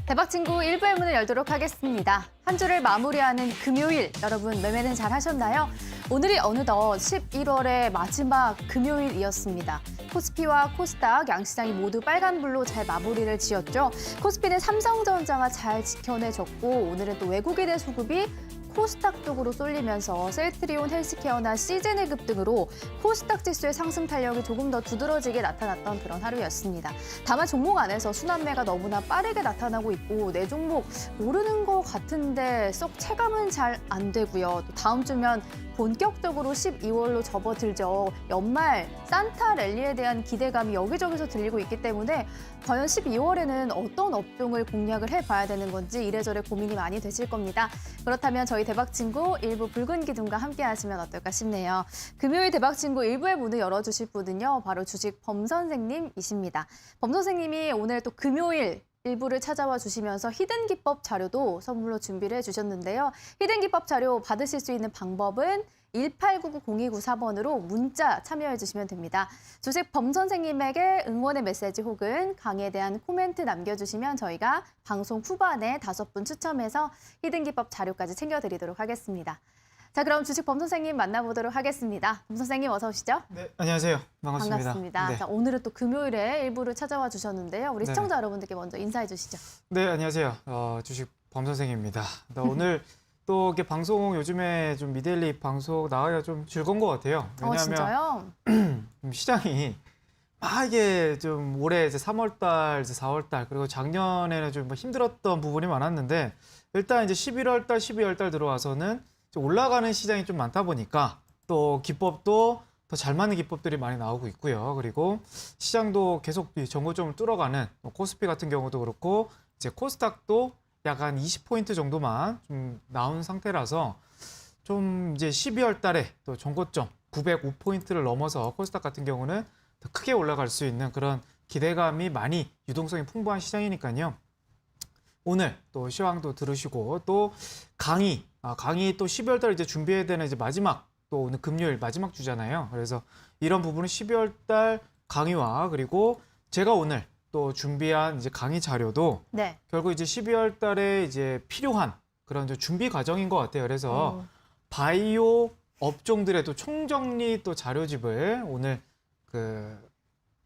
대박친구 1부의 문을 열도록 하겠습니다. 한 주를 마무리하는 금요일, 여러분 매매는 잘 하셨나요? 오늘이 어느덧 11월의 마지막 금요일이었습니다. 코스피와 코스닥 양시장이 모두 빨간불로 잘 마무리를 지었죠. 코스피는 삼성전자가 잘 지켜내줬고 오늘은 또 외국인의 수급이 코스닥 쪽으로 쏠리면서 셀트리온 헬스케어나 시즈니급 등으로 코스닥 지수의 상승 탄력이 조금 더 두드러지게 나타났던 그런 하루였습니다. 다만 종목 안에서 순환매가 너무나 빠르게 나타나고 있고 내 종목 모르는 것 같은데 썩 체감은 잘 안 되고요. 또 다음 주면 본격적으로 12월로 접어들죠. 연말 산타 랠리에 대한 기대감이 여기저기서 들리고 있기 때문에 과연 12월에는 어떤 업종을 공략을 해봐야 되는 건지 이래저래 고민이 많이 되실 겁니다. 그렇다면 저희 대박친구 일부 붉은 기둥과 함께 하시면 어떨까 싶네요. 금요일 대박친구 일부의 문을 열어주실 분은요. 바로 주식 범선생님이십니다. 범선생님이 오늘 또 금요일 일부를 찾아와 주시면서 히든 기법 자료도 선물로 준비를 해주셨는데요. 히든 기법 자료 받으실 수 있는 방법은 189902994번으로 문자 참여해 주시면 됩니다. 주식 범선생님에게 응원의 메시지 혹은 강의에 대한 코멘트 남겨주시면 저희가 방송 후반에 5분 추첨해서 히든 기법 자료까지 챙겨드리도록 하겠습니다. 자, 그럼 주식 범선생님 만나보도록 하겠습니다. 범선생님 어서 오시죠. 네, 안녕하세요. 반갑습니다. 반갑습니다. 네. 자, 오늘은 또 금요일에 일부를 찾아와 주셨는데요. 우리 네. 시청자 여러분들께 먼저 인사해 주시죠. 네, 안녕하세요. 주식 범선생입니다. 오늘 또 이렇게 방송 요즘에 좀 미데일리 방송 나가기가 좀 즐거운 것 같아요. 왜냐하면 진짜요? 시장이 이게 좀 올해 이제 3월달, 이제 4월달 그리고 작년에는 좀 힘들었던 부분이 많았는데 일단 이제 11월달, 12월달 들어와서는 좀 올라가는 시장이 좀 많다 보니까 또 기법도 더 잘 맞는 기법들이 많이 나오고 있고요. 그리고 시장도 계속 정고점을 뚫어가는 코스피 같은 경우도 그렇고 이제 코스닥도 약 한 20포인트 정도만 좀 나온 상태라서 좀 이제 12월 달에 또 정고점 905포인트를 넘어서 코스닥 같은 경우는 더 크게 올라갈 수 있는 그런 기대감이 많이 유동성이 풍부한 시장이니까요. 오늘 또 시황도 들으시고 또 강의 또 12월 달 이제 준비해야 되는 이제 마지막 또 오늘 금요일 마지막 주잖아요. 그래서 이런 부분은 12월 달 강의와 그리고 제가 오늘 또 준비한 이제 강의 자료도 네. 결국 이제 12월 달에 이제 필요한 그런 이제 준비 과정인 것 같아요. 그래서 바이오 업종들의 또 총정리 또 자료집을 오늘 그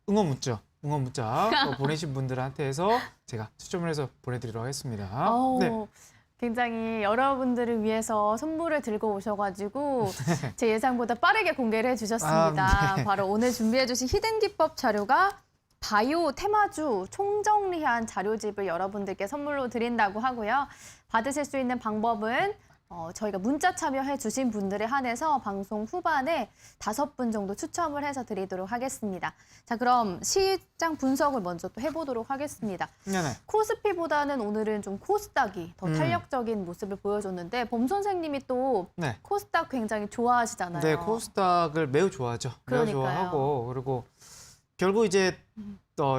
응원 문자 또 보내신 분들한테 해서 제가 추첨을 해서 보내드리도록 하겠습니다. 네. 굉장히 여러분들을 위해서 선물을 들고 오셔가지고 제 예상보다 빠르게 공개를 해주셨습니다. 네. 바로 오늘 준비해주신 히든 기법 자료가 바이오 테마주 총정리한 자료집을 여러분들께 선물로 드린다고 하고요. 받으실 수 있는 방법은 저희가 문자 참여해 주신 분들에 한해서 방송 후반에 5분 정도 추첨을 해서 드리도록 하겠습니다. 자, 그럼 시장 분석을 먼저 또 해보도록 하겠습니다. 네네. 코스피보다는 오늘은 좀 코스닥이 더 탄력적인 모습을 보여줬는데 범 선생님이 또 네. 코스닥 굉장히 좋아하시잖아요. 네, 코스닥을 매우 좋아하죠. 매우 그러니까요. 좋아하고 그리고 결국 이제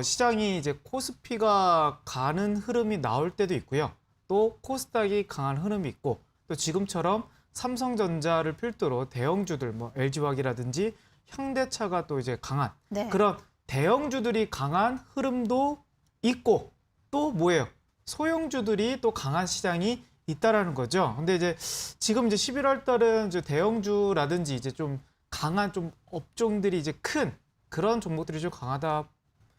시장이 이제 코스피가 가는 흐름이 나올 때도 있고요. 또 코스닥이 강한 흐름이 있고 또 지금처럼 삼성전자를 필두로 대형주들 뭐 LG화학이라든지 현대차가 또 이제 강한 네. 그런 대형주들이 강한 흐름도 있고 또 뭐예요? 소형주들이 또 강한 시장이 있다라는 거죠. 근데 이제 지금 이제 11월 달은 이제 대형주라든지 이제 좀 강한 좀 업종들이 이제 큰 그런 종목들이 좀 강하다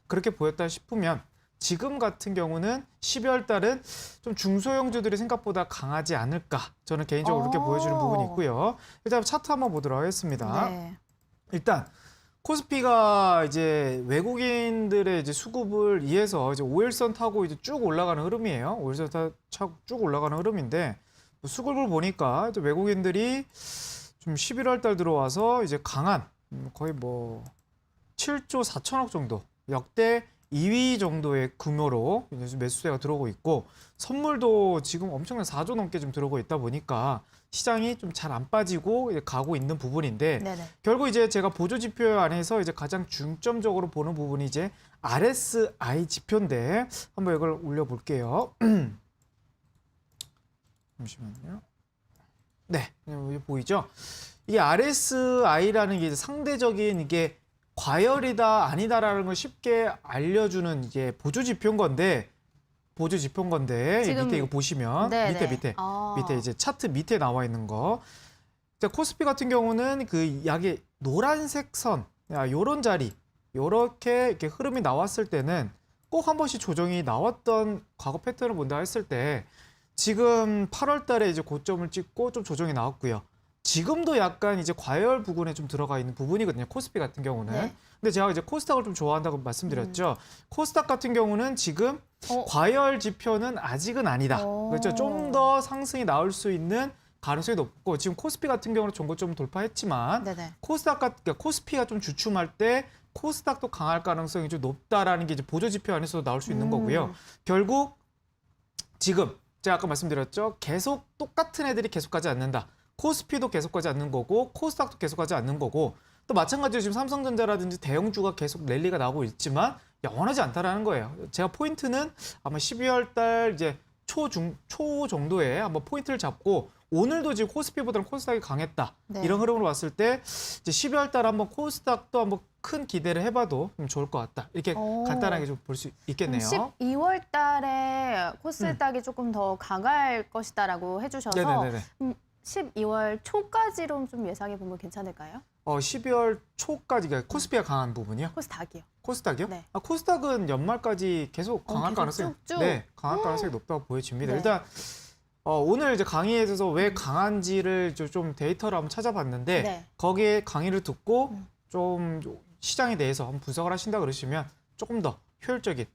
그렇게 보였다 싶으면 지금 같은 경우는 12월 달은 좀 중소형주들이 생각보다 강하지 않을까 저는 개인적으로 그렇게 보여주는 부분이 있고요. 일단 차트 한번 보도록 하겠습니다. 네. 일단 코스피가 이제 외국인들의 이제 수급을 이해서 이제 5일선 타고 이제 쭉 올라가는 흐름이에요. 5일선 타고 쭉 올라가는 흐름인데 수급을 보니까 이제 외국인들이 좀 11월 달 들어와서 이제 강한 거의 뭐 7조 4천억 정도 역대 2위 정도의 규모로 매수세가 들어오고 있고 선물도 지금 엄청난 4조 넘게 좀 들어오고 있다 보니까 시장이 좀 잘 안 빠지고 가고 있는 부분인데 네네. 결국 이제 제가 보조 지표 안에서 이제 가장 중점적으로 보는 부분이 이제 RSI 지표인데 한번 이걸 올려볼게요. 잠시만요. 네, 여기 보이죠? 이게 RSI라는 게 이제 상대적인 이게 과열이다 아니다라는 걸 쉽게 알려주는 이게 보조 지표인 건데 보조 지표인 건데 이 지금- 밑에 이거 보시면 네, 밑에 아. 밑에 이제 차트 밑에 나와 있는 거. 자, 코스피 같은 경우는 그 약의 노란색 선, 요런 자리, 요렇게 이렇게 흐름이 나왔을 때는 꼭 한 번씩 조정이 나왔던 과거 패턴을 본다 했을 때 지금 8월 달에 이제 고점을 찍고 좀 조정이 나왔고요. 지금도 약간 이제 과열 부근에 좀 들어가 있는 부분이거든요. 코스피 같은 경우는. 네. 근데 제가 이제 코스닥을 좀 좋아한다고 말씀드렸죠. 코스닥 같은 경우는 지금 어. 과열 지표는 아직은 아니다. 오. 그렇죠. 좀 더 상승이 나올 수 있는 가능성이 높고 지금 코스피 같은 경우는 종고점을 돌파했지만 네네. 그러니까 코스피가 좀 주춤할 때 코스닥도 강할 가능성이 좀 높다라는 게 이제 보조 지표 안에서도 나올 수 있는 거고요. 결국 지금 제가 아까 말씀드렸죠. 계속 똑같은 애들이 계속 가지 않는다. 코스피도 계속 가지 않는 거고 코스닥도 계속 가지 않는 거고 또 마찬가지로 지금 삼성전자라든지 대형주가 계속 랠리가 나오고 있지만 영원하지 않다라는 거예요. 제가 포인트는 아마 12월 달 이제 초 정도에 한번 포인트를 잡고 오늘도 지금 코스피보다는 코스닥이 강했다. 네. 이런 흐름으로 왔을 때 이제 12월 달 한번 코스닥도 한번 큰 기대를 해봐도 좀 좋을 것 같다. 이렇게 오. 간단하게 좀 볼 수 있겠네요. 12월 달에 코스닥이 조금 더 강할 것이다라고 해주셔서 네네네. 12월 초까지로 좀 예상해 보면 괜찮을까요? 12월 초까지 그러니까 코스피가 강한 부분이요? 코스닥이요. 코스닥이요? 네. 코스닥은 연말까지 계속 강할 계속 가능성이 쭉쭉? 네, 강할 가능성이 높다고 보여집니다. 네. 일단 오늘 이제 강의에 대해서 왜 강한지를 좀 데이터를 한번 찾아봤는데 네. 거기에 강의를 듣고 음. 좀 시장에 대해서 한번 분석을 하신다 그러시면 조금 더 효율적인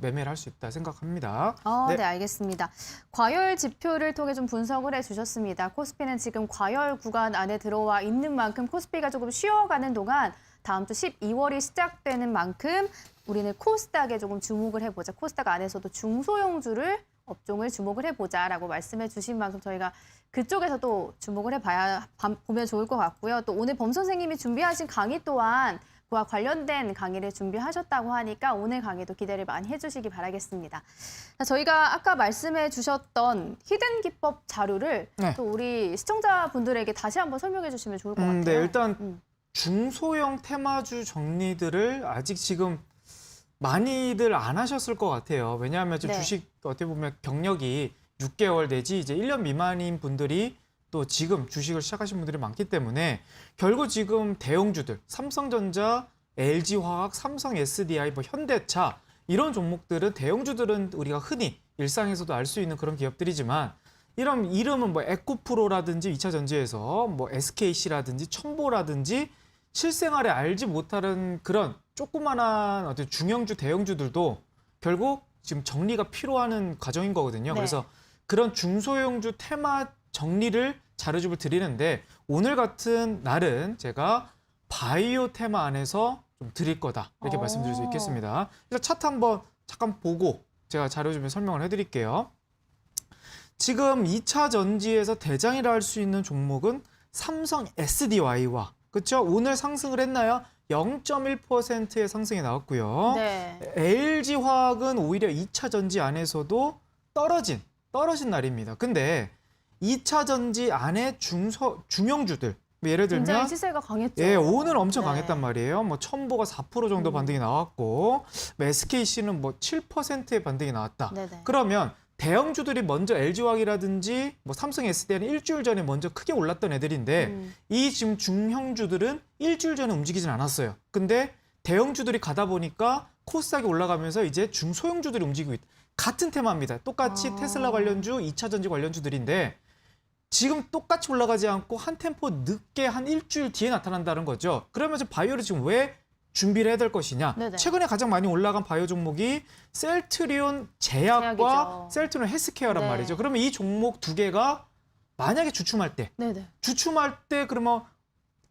매매를 할 수 있다 생각합니다. 네. 네. 알겠습니다. 과열 지표를 통해 좀 분석을 해주셨습니다. 코스피는 지금 과열 구간 안에 들어와 있는 만큼 코스피가 조금 쉬어가는 동안 다음 주 12월이 시작되는 만큼 우리는 코스닥에 조금 주목을 해보자. 코스닥 안에서도 중소형주를 업종을 주목을 해보자라고 말씀해 주신 만큼 저희가 그쪽에서도 주목을 보면 좋을 것 같고요. 또 오늘 범 선생님이 준비하신 강의 또한 그와 관련된 강의를 준비하셨다고 하니까 오늘 강의도 기대를 많이 해주시기 바라겠습니다. 자, 저희가 아까 말씀해 주셨던 히든 기법 자료를 네. 또 우리 시청자분들에게 다시 한번 설명해 주시면 좋을 것 같아요. 네, 일단 음. 중소형 테마주 정리들을 아직 지금 많이들 안 하셨을 것 같아요. 왜냐하면 지금 네. 주식 어떻게 보면 경력이 6개월 내지 이제 1년 미만인 분들이 또 지금 주식을 시작하신 분들이 많기 때문에 결국 지금 대형주들, 삼성전자, LG화학, 삼성 SDI, 뭐 현대차 이런 종목들은 대형주들은 우리가 흔히 일상에서도 알 수 있는 그런 기업들이지만 이런 이름은 뭐 에코프로라든지 2차 전지에서 뭐 SKC라든지 첨보라든지 실생활에 알지 못하는 그런 조그만한 어떤 중형주, 대형주들도 결국 지금 정리가 필요한 과정인 거거든요. 네. 그래서 그런 중소형주 테마 정리를 자료집을 드리는데 오늘 같은 날은 제가 바이오 테마 안에서 좀 드릴 거다. 이렇게 오. 말씀드릴 수 있겠습니다. 일단 차트 한번 잠깐 보고 제가 자료집에 설명을 해드릴게요. 지금 2차 전지에서 대장이라 할 수 있는 종목은 삼성 SDI와 그렇죠? 오늘 상승을 했나요? 0.1%의 상승이 나왔고요. 네. LG화학은 오히려 2차 전지 안에서도 떨어진 날입니다. 근데 2차 전지 안에 중형주들 예를 굉장히 들면 시세가 강했죠. 예, 오늘 엄청 네. 강했단 말이에요. 뭐 첨보가 4% 정도 반등이 나왔고 뭐 SKC는 뭐 7%의 반등이 나왔다. 네네. 그러면 대형주들이 먼저 LG화학이라든지 뭐 삼성 SDI는 일주일 전에 먼저 크게 올랐던 애들인데 이 지금 중형주들은 일주일 전에 움직이진 않았어요. 근데 대형주들이 가다 보니까 코스닥이 올라가면서 이제 중소형주들이 움직이고 있다. 같은 테마입니다. 똑같이 테슬라 관련주, 2차 전지 관련주들인데 지금 똑같이 올라가지 않고 한 템포 늦게 한 일주일 뒤에 나타난다는 거죠. 그러면서 바이오를 지금 왜 준비를 해야 될 것이냐. 네네. 최근에 가장 많이 올라간 바이오 종목이 셀트리온 제약과 제약이죠. 셀트리온 헬스케어란 네. 말이죠. 그러면 이 종목 두 개가 만약에 주춤할 때 그러면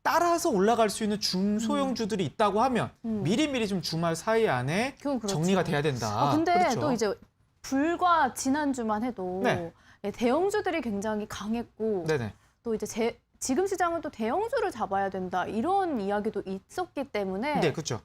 따라서 올라갈 수 있는 중소형주들이 있다고 하면 미리미리 좀 주말 사이 안에 그건 그렇죠. 정리가 돼야 된다. 근데 그렇죠. 또 이제 불과 지난주만 해도 네. 대형주들이 굉장히 강했고 네네. 또 이제 지금 시장은 또 대형주를 잡아야 된다 이런 이야기도 있었기 때문에 네, 그렇죠.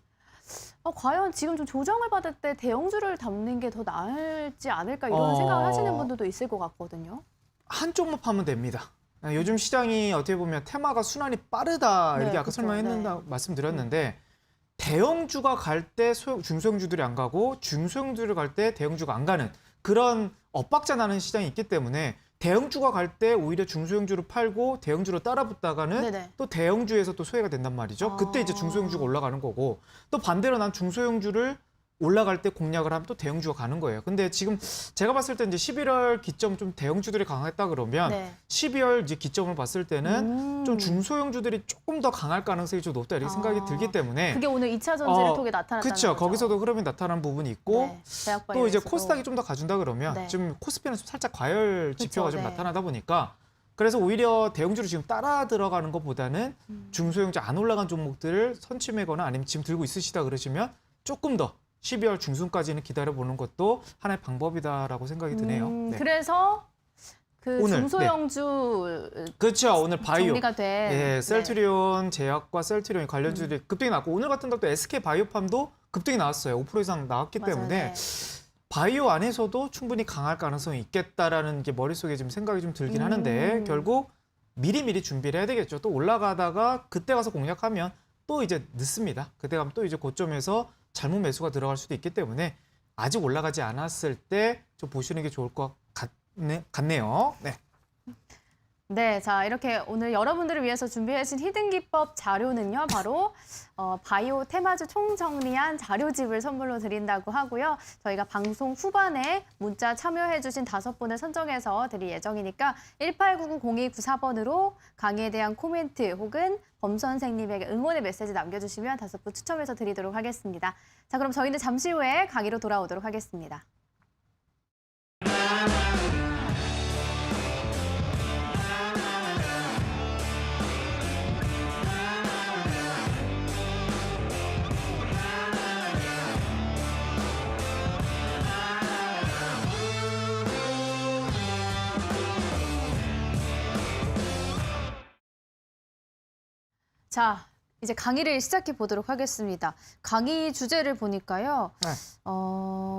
과연 지금 좀 조정을 받을 때 대형주를 담는 게 더 나을지 않을까 이런 생각을 하시는 분들도 있을 것 같거든요. 한쪽만 파면 됩니다. 요즘 시장이 어떻게 보면 테마가 순환이 빠르다 이렇게 네, 아까 그쵸. 설명했는다 네. 말씀드렸는데 대형주가 갈 때 중소형주들이 안 가고 중소형주를 갈 때 대형주가 안 가는 그런 엇박자 나는 시장이 있기 때문에 대형주가 갈 때 오히려 중소형주를 팔고 대형주로 따라붙다가는 네네. 또 대형주에서 또 소외가 된단 말이죠. 그때 이제 중소형주가 올라가는 거고 또 반대로 난 중소형주를 올라갈 때 공략을 하면 또 대형주가 가는 거예요. 근데 지금 제가 봤을 때 이제 11월 기점 좀 대형주들이 강했다 그러면 네. 12월 이제 기점을 봤을 때는 좀 중소형주들이 조금 더 강할 가능성이 좀 높다 이렇게 생각이 들기 때문에 그게 오늘 2차 전지를 통해 나타났다는 그렇죠. 거죠. 거기서도 흐름이 나타난 부분이 있고 네. 제약 또 이제 바이오에서도. 코스닥이 좀 더 가준다 그러면 네. 지금 코스피는 좀 살짝 과열 지표가 그쵸, 좀 네. 나타나다 보니까 그래서 오히려 대형주를 지금 따라 들어가는 것보다는 중소형주 안 올라간 종목들을 선취매거나 아니면 지금 들고 있으시다 그러시면 조금 더 12월 중순까지는 기다려보는 것도 하나의 방법이다라고 생각이 드네요. 네. 그래서 그 오늘, 중소형주 그렇죠. 오늘 바이오. 정리가 된 예, 셀트리온 제약과 셀트리온 관련주들이 급등이 나왔고 오늘 같은 날도 SK 바이오팜도 급등이 나왔어요. 5% 이상 나왔기 맞아요. 때문에 네. 바이오 안에서도 충분히 강할 가능성이 있겠다라는 게 머릿속에 지금 생각이 좀 들긴 하는데 결국 미리미리 준비를 해야 되겠죠. 또 올라가다가 그때 가서 공략하면 또 이제 늦습니다. 그때 가면 또 이제 고점에서 잘못 매수가 들어갈 수도 있기 때문에 아직 올라가지 않았을 때 좀 보시는 게 좋을 것 같네요. 네. 네, 자 이렇게 오늘 여러분들을 위해서 준비하신 히든 기법 자료는요, 바로 바이오 테마주 총정리한 자료집을 선물로 드린다고 하고요. 저희가 방송 후반에 문자 참여해주신 5분을 선정해서 드릴 예정이니까 189900294번으로 강의에 대한 코멘트 혹은 범 선생님에게 응원의 메시지 남겨주시면 5분 추첨해서 드리도록 하겠습니다. 자, 그럼 저희는 잠시 후에 강의로 돌아오도록 하겠습니다. 자, 이제 강의를 시작해 보도록 하겠습니다. 강의 주제를 보니까요. 네.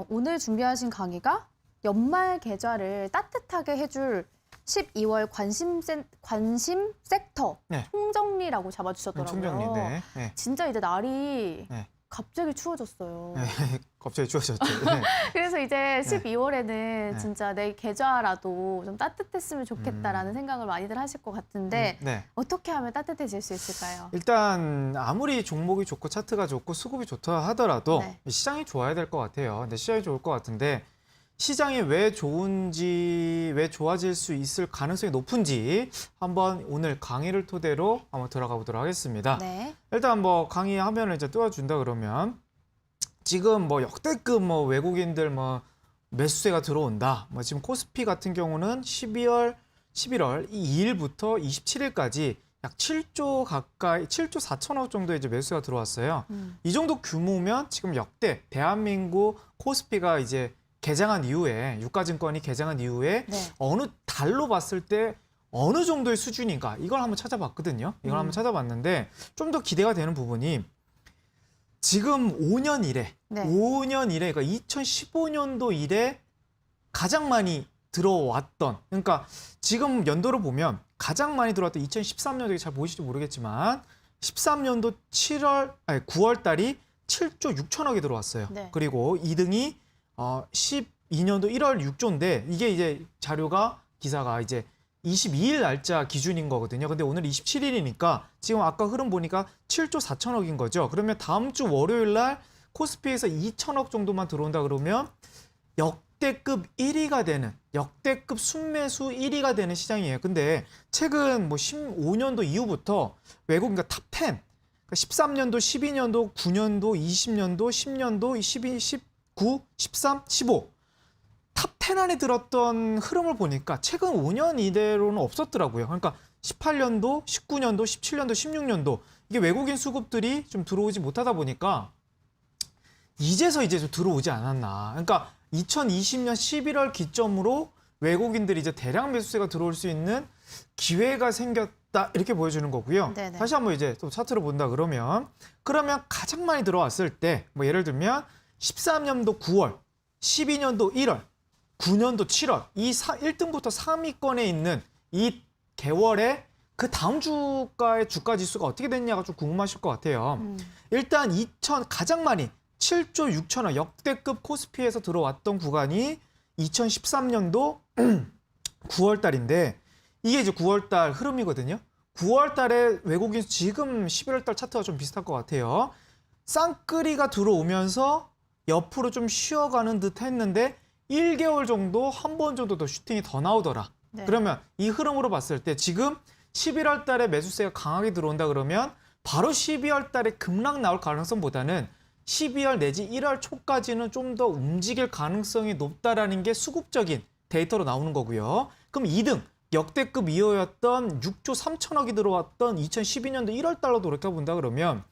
오늘 준비하신 강의가 연말 계좌를 따뜻하게 해줄 12월 관심 섹터 네. 총정리라고 잡아주셨더라고요. 총정리. 네. 네. 진짜 이제 날이 네. 갑자기 추워졌어요. 네. 갑자기 추워졌죠. 네. 그래서 이제 12월에는 진짜 내 계좌라도 좀 따뜻했으면 좋겠다라는 생각을 많이들 하실 것 같은데 네. 어떻게 하면 따뜻해질 수 있을까요? 일단 아무리 종목이 좋고 차트가 좋고 수급이 좋다 하더라도 네. 시장이 좋아야 될 것 같아요. 근데 시장이 좋을 것 같은데 시장이 왜 좋은지, 왜 좋아질 수 있을 가능성이 높은지 한번 오늘 강의를 토대로 한번 들어가 보도록 하겠습니다. 네. 일단 뭐 강의 화면을 이제 띄워준다 그러면 지금 뭐 역대급 뭐 외국인들 뭐 매수세가 들어온다. 뭐 지금 코스피 같은 경우는 11월 2일부터 27일까지 약 7조 가까이 7조 4천억 정도의 이제 매수가 들어왔어요. 이 정도 규모면 지금 역대 대한민국 코스피가 이제 개장한 이후에 유가증권이 개장한 이후에 네. 어느 달로 봤을 때 어느 정도의 수준인가 이걸 한번 찾아봤거든요. 이걸 한번 찾아봤는데 좀 더 기대가 되는 부분이 지금 5년 이래, 네. 5년 이래, 그러니까 2015년도 이래 가장 많이 들어왔던, 그러니까 지금 연도로 보면 가장 많이 들어왔던 2013년도에 잘 보이실지 모르겠지만 13년도 9월 달이 7조 6천억이 들어왔어요. 네. 그리고 2등이 12년도 1월 6조인데 이게 이제 자료가 기사가 이제 22일 날짜 기준인 거거든요. 근데 오늘 27일이니까 지금 아까 흐름 보니까 7조 4천억인 거죠. 그러면 다음 주 월요일 날 코스피에서 2천억 정도만 들어온다 그러면 역대급 1위가 되는 역대급 순매수 1위가 되는 시장이에요. 근데 최근 뭐 15년도 이후부터 외국 그러니까 탑 10, 그러니까 13년도, 12년도, 9년도, 20년도, 10년도, 12, 19, 13, 15 탑 10 안에 들었던 흐름을 보니까 최근 5년 이대로는 없었더라고요. 그러니까 18년도, 19년도, 17년도, 16년도 이게 외국인 수급들이 좀 들어오지 못하다 보니까 이제서 이제 좀 들어오지 않았나. 그러니까 2020년 11월 기점으로 외국인들이 이제 대량 매수세가 들어올 수 있는 기회가 생겼다 이렇게 보여주는 거고요. 네네. 다시 한번 이제 또 차트로 본다 그러면 가장 많이 들어왔을 때 뭐 예를 들면 13년도 9월, 12년도 1월, 9년도 7월 이 1등부터 3위권에 있는 이 개월에 그 다음 주가의 주가 지수가 어떻게 됐냐가 좀 궁금하실 것 같아요. 일단 가장 많이 7조 6천억 역대급 코스피에서 들어왔던 구간이 2013년도 9월 달인데 이게 이제 9월 달 흐름이거든요. 9월 달에 외국인 지금 11월 달 차트가 좀 비슷할 것 같아요. 쌍끌이가 들어오면서 옆으로 좀 쉬어가는 듯 했는데 1개월 정도 한 번 정도 더 슈팅이 더 나오더라. 네. 그러면 이 흐름으로 봤을 때 지금 11월 달에 매수세가 강하게 들어온다 그러면 바로 12월 달에 급락 나올 가능성보다는 12월 내지 1월 초까지는 좀 더 움직일 가능성이 높다라는 게 수급적인 데이터로 나오는 거고요. 그럼 2등 역대급 이호였던 6조 3천억이 들어왔던 2012년도 1월 달로 돌이켜본다 그러면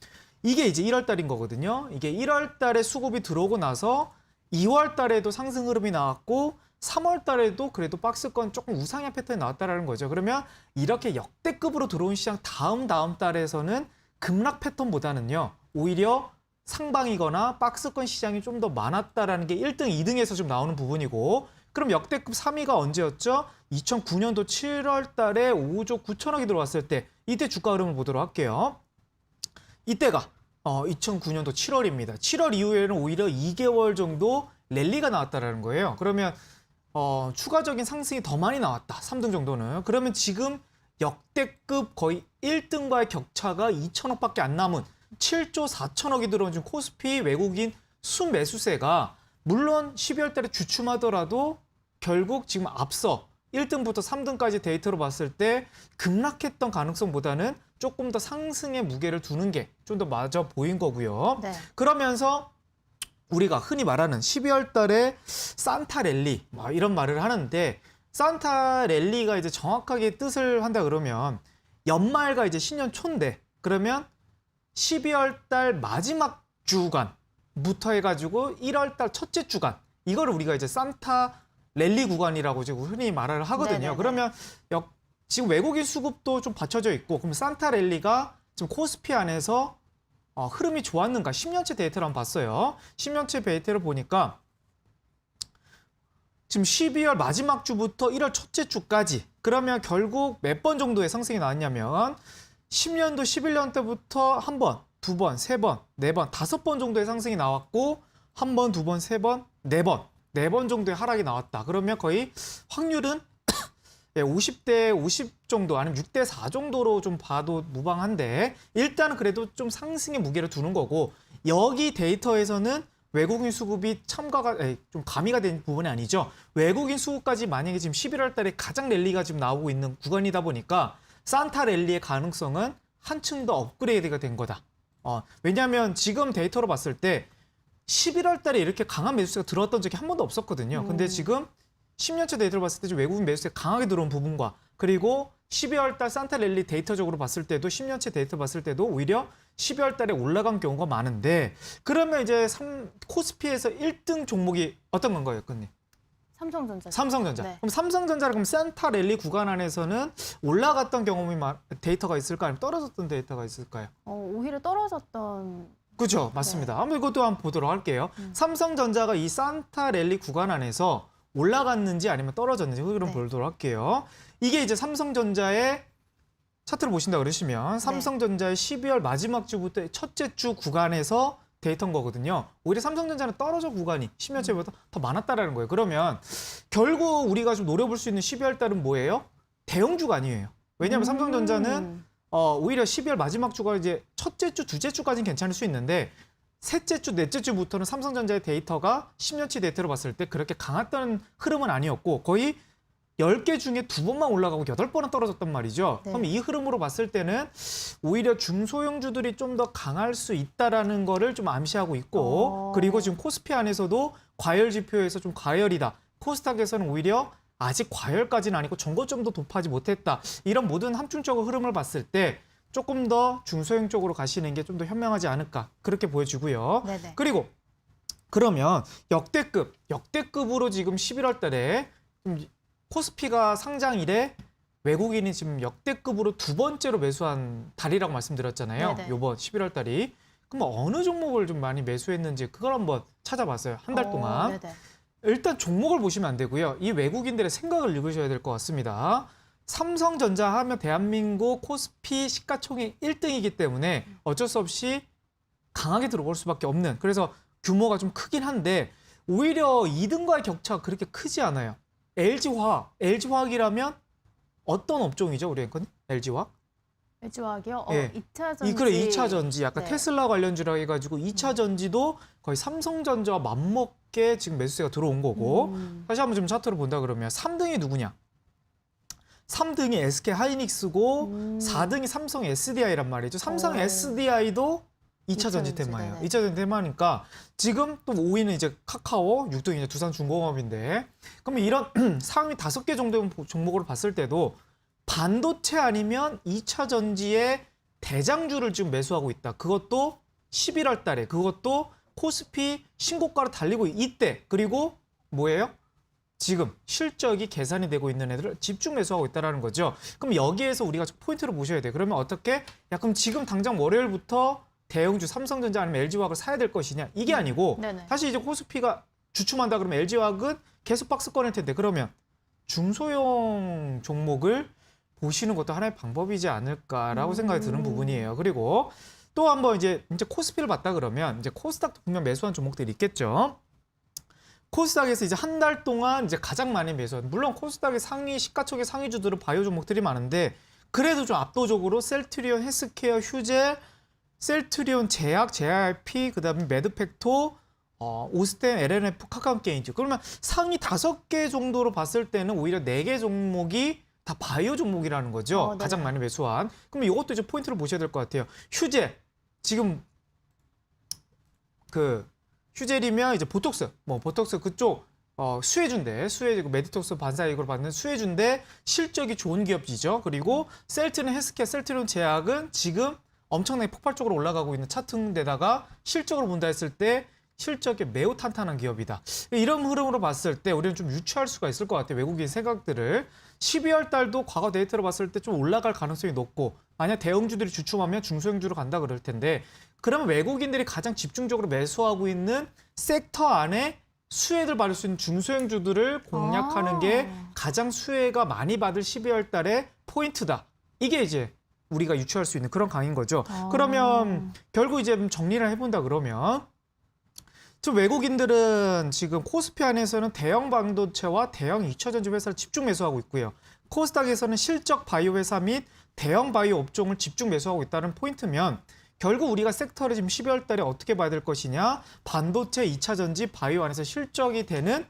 이게 이제 1월 달인 거거든요. 이게 1월 달에 수급이 들어오고 나서 2월 달에도 상승 흐름이 나왔고 3월 달에도 그래도 박스권 조금 우상향 패턴이 나왔다라는 거죠. 그러면 이렇게 역대급으로 들어온 시장 다음 달에서는 급락 패턴보다는요. 오히려 상방이거나 박스권 시장이 좀 더 많았다라는 게 1등, 2등에서 좀 나오는 부분이고 그럼 역대급 3위가 언제였죠? 2009년도 7월 달에 5조 9천억이 들어왔을 때 이때 주가 흐름을 보도록 할게요. 이때가 2009년도 7월입니다. 7월 이후에는 오히려 2개월 정도 랠리가 나왔다라는 거예요. 그러면 추가적인 상승이 더 많이 나왔다. 3등 정도는. 그러면 지금 역대급 거의 1등과의 격차가 2천억밖에 안 남은 7조 4천억이 들어온 지금 코스피 외국인 순매수세가 물론 12월 달에 주춤하더라도 결국 지금 앞서 1등부터 3등까지 데이터로 봤을 때 급락했던 가능성보다는 조금 더 상승의 무게를 두는 게 좀 더 맞아 보인 거고요. 네. 그러면서 우리가 흔히 말하는 12월 달에 산타 랠리 이런 말을 하는데 산타 랠리가 이제 정확하게 뜻을 한다 그러면 연말과 이제 신년 초인데 그러면 12월 달 마지막 주간부터 해가지고 1월 달 첫째 주간 이거를 우리가 이제 산타 랠리 구간이라고 지금 흔히 말을 하거든요. 네네네. 그러면 지금 외국인 수급도 좀 받쳐져 있고 그럼 산타 랠리가 지금 코스피 안에서 흐름이 좋았는가 10년째 데이터를 한번 봤어요. 10년째 데이터를 보니까 지금 12월 마지막 주부터 1월 첫째 주까지 그러면 결국 몇 번 정도의 상승이 나왔냐면 10년도 11년 때부터 한 번, 두 번, 세 번, 네 번, 다섯 번 정도의 상승이 나왔고 한 번, 두 번, 세 번, 네 번 정도의 하락이 나왔다. 그러면 거의 확률은 50대 50 정도 아니면 6대 4 정도로 좀 봐도 무방한데 일단은 그래도 좀 상승의 무게를 두는 거고 여기 데이터에서는 외국인 수급이 좀 가미가 된 부분이 아니죠. 외국인 수급까지 만약에 지금 11월 달에 가장 랠리가 지금 나오고 있는 구간이다 보니까 산타 랠리의 가능성은 한층 더 업그레이드가 된 거다. 왜냐하면 지금 데이터로 봤을 때 11월 달에 이렇게 강한 매수세가 들어왔던 적이 한 번도 없었거든요. 근데 지금 10년째 데이터를 봤을 때 좀 외국인 매수세가 강하게 들어온 부분과 그리고 12월 달 산타 랠리 데이터적으로 봤을 때도 10년째 데이터 봤을 때도 오히려 12월 달에 올라간 경우가 많은데 그러면 이제 코스피에서 1등 종목이 어떤 건가요, 끝님? 삼성전자. 삼성전자. 네. 그럼 삼성전자를 그럼 산타 랠리 구간 안에서는 올라갔던 경험이 데이터가 있을까요? 아니면 떨어졌던 데이터가 있을까요? 오히려 떨어졌던. 그죠, 맞습니다. 한번 이것도 한번 보도록 할게요. 삼성전자가 이 산타 랠리 구간 안에서 올라갔는지 아니면 떨어졌는지 흐름 네. 보도록 할게요. 이게 이제 삼성전자의 차트를 보신다 그러시면 삼성전자의 12월 마지막 주부터 첫째 주 구간에서 데이터인 거거든요. 오히려 삼성전자는 떨어져 구간이 10년째보다 더 많았다라는 거예요. 그러면 결국 우리가 좀 노려볼 수 있는 12월 달은 뭐예요? 대형주가 아니에요. 왜냐하면 삼성전자는 오히려 12월 마지막 주가 이제 첫째 주, 둘째 주까지는 괜찮을 수 있는데 셋째 주, 넷째 주부터는 삼성전자의 데이터가 10년치 데이터로 봤을 때 그렇게 강했던 흐름은 아니었고 거의 10개 중에 2번만 올라가고 8번은 떨어졌단 말이죠. 네. 그럼 이 흐름으로 봤을 때는 오히려 중소형주들이 좀 더 강할 수 있다라는 거를 좀 암시하고 있고 그리고 지금 코스피 안에서도 과열 지표에서 좀 과열이다. 코스닥에서는 오히려 아직 과열까지는 아니고 전고점도 도파하지 못했다. 이런 모든 함축적인 흐름을 봤을 때 조금 더 중소형 쪽으로 가시는 게 좀 더 현명하지 않을까 그렇게 보여지고요. 네네. 그리고 그러면 역대급으로 지금 11월 달에 코스피가 상장 이래 외국인이 지금 역대급으로 두 번째로 매수한 달이라고 말씀드렸잖아요. 네네. 요번 11월 달이. 그럼 어느 종목을 좀 많이 매수했는지 그걸 한번 찾아봤어요. 한 달 동안. 네네. 일단 종목을 보시면 안 되고요. 이 외국인들의 생각을 읽으셔야 될 것 같습니다. 삼성전자 하면 대한민국 코스피 시가총액 1등이기 때문에 어쩔 수 없이 강하게 들어올 수밖에 없는 그래서 규모가 좀 크긴 한데 오히려 2등과의 격차가 그렇게 크지 않아요. LG화학이라면 어떤 업종이죠, 우리 앵커님? LG화학? LG화학이요? 예. 2차 전지. 그래, 2차 전지. 약간 네. 테슬라 관련주라 해가지고 2차 전지도 거의 삼성전자와 맞먹게 지금 매수세가 들어온 거고. 다시 한번 좀 차트를 본다 그러면 3등이 누구냐? 3등이 SK 하이닉스고 4등이 삼성 SDI란 말이죠. 삼성 SDI도 2차 전지 테마예요. 네네. 2차 전지 테마니까 지금 또 5위는 이제 카카오, 6등이 이제 두산중공업인데 그러면 이런 상위 5개 정도 종목으로 봤을 때도 반도체 아니면 2차 전지의 대장주를 지금 매수하고 있다. 그것도 11월 달에 그것도 코스피 신고가로 달리고 이때 그리고 뭐예요? 지금 실적이 계산이 되고 있는 애들을 집중 매수하고 있다는 거죠. 그럼 여기에서 우리가 포인트를 보셔야 돼요. 그러면 어떻게? 야, 그럼 지금 당장 월요일부터 대형주 삼성전자 아니면 LG화학을 사야 될 것이냐? 이게 아니고 네네. 사실 이제 코스피가 주춤한다 그러면 LG화학은 계속 박스 꺼낼 텐데 그러면 중소형 종목을 보시는 것도 하나의 방법이지 않을까라고 생각이 드는 부분이에요. 그리고 또 한번 이제 코스피를 봤다 그러면 이제 코스닥도 분명 매수한 종목들이 있겠죠. 코스닥에서 이제 한 달 동안 이제 가장 많이 매수한 물론 코스닥의 상위 시가총액 상위주들은 바이오 종목들이 많은데 그래도 좀 압도적으로 셀트리온 헬스케어 휴젤 셀트리온 제약 JRP 그다음에 매드팩토 오스템 LNF 카카오게임즈 그러면 상위 5개 정도로 봤을 때는 오히려 4개 종목이 다 바이오 종목이라는 거죠. 네네. 가장 많이 매수한. 그럼 이것도 이제 포인트를 보셔야 될 것 같아요. 휴젤 지금 그 휴젤이면 이제 보톡스, 보톡스 그쪽 수혜주인데 메디톡스 반사이익으로 받는 수혜주인데 실적이 좋은 기업이죠. 그리고 셀트는 헬스케어, 셀트리온 제약은 지금 엄청나게 폭발적으로 올라가고 있는 차트인데다가 실적으로 본다 했을 때 실적이 매우 탄탄한 기업이다. 이런 흐름으로 봤을 때 우리는 좀 유추할 수가 있을 것 같아요. 외국인 생각들을. 12월 달도 과거 데이터로 봤을 때 좀 올라갈 가능성이 높고 만약 대형주들이 주춤하면 중소형주로 간다 그럴 텐데 그러면 외국인들이 가장 집중적으로 매수하고 있는 섹터 안에 수혜를 받을 수 있는 중소형주들을 공략하는 게 가장 수혜가 많이 받을 12월 달의 포인트다. 이게 이제 우리가 유추할 수 있는 그런 강의인 거죠. 그러면 결국 이제 정리를 해본다 그러면 지금 외국인들은 지금 코스피 안에서는 대형 반도체와 대형 2차 전지 회사를 집중 매수하고 있고요. 코스닥에서는 실적 바이오 회사 및 대형 바이오 업종을 집중 매수하고 있다는 포인트면 결국 우리가 섹터를 지금 12월 달에 어떻게 봐야 될 것이냐. 반도체, 2차 전지, 바이오 안에서 실적이 되는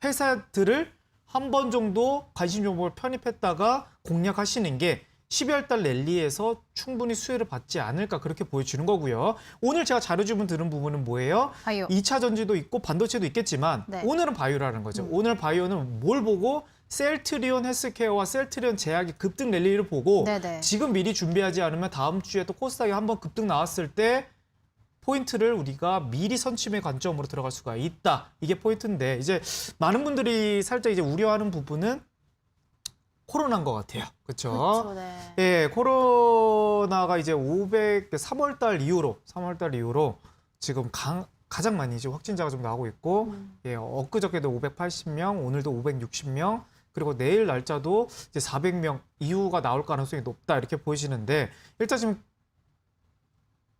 회사들을 한 번 정도 관심 종목을 편입했다가 공략하시는 게 12월 달 랠리에서 충분히 수혜를 받지 않을까 그렇게 보여주는 거고요. 오늘 제가 자료 주문 들은 부분은 뭐예요? 바이오. 2차 전지도 있고 반도체도 있겠지만 네. 오늘은 바이오라는 거죠. 오늘 바이오는 뭘 보고 셀트리온 헬스케어와 셀트리온 제약이 급등 랠리를 보고 네네. 지금 미리 준비하지 않으면 다음 주에 또 코스닥이 한번 급등 나왔을 때 포인트를 우리가 미리 선침의 관점으로 들어갈 수가 있다. 이게 포인트인데 이제 많은 분들이 살짝 이제 우려하는 부분은 코로나인 것 같아요. 그렇죠? 그렇죠. 네. 예, 코로나가 이제 3월 달 이후로 지금 가장 많이 이제 확진자가 좀 나오고 있고, 예, 엊그저께도 580명, 오늘도 560명, 그리고 내일 날짜도 이제 400명 이후가 나올 가능성이 높다 이렇게 보이시는데 일단 지금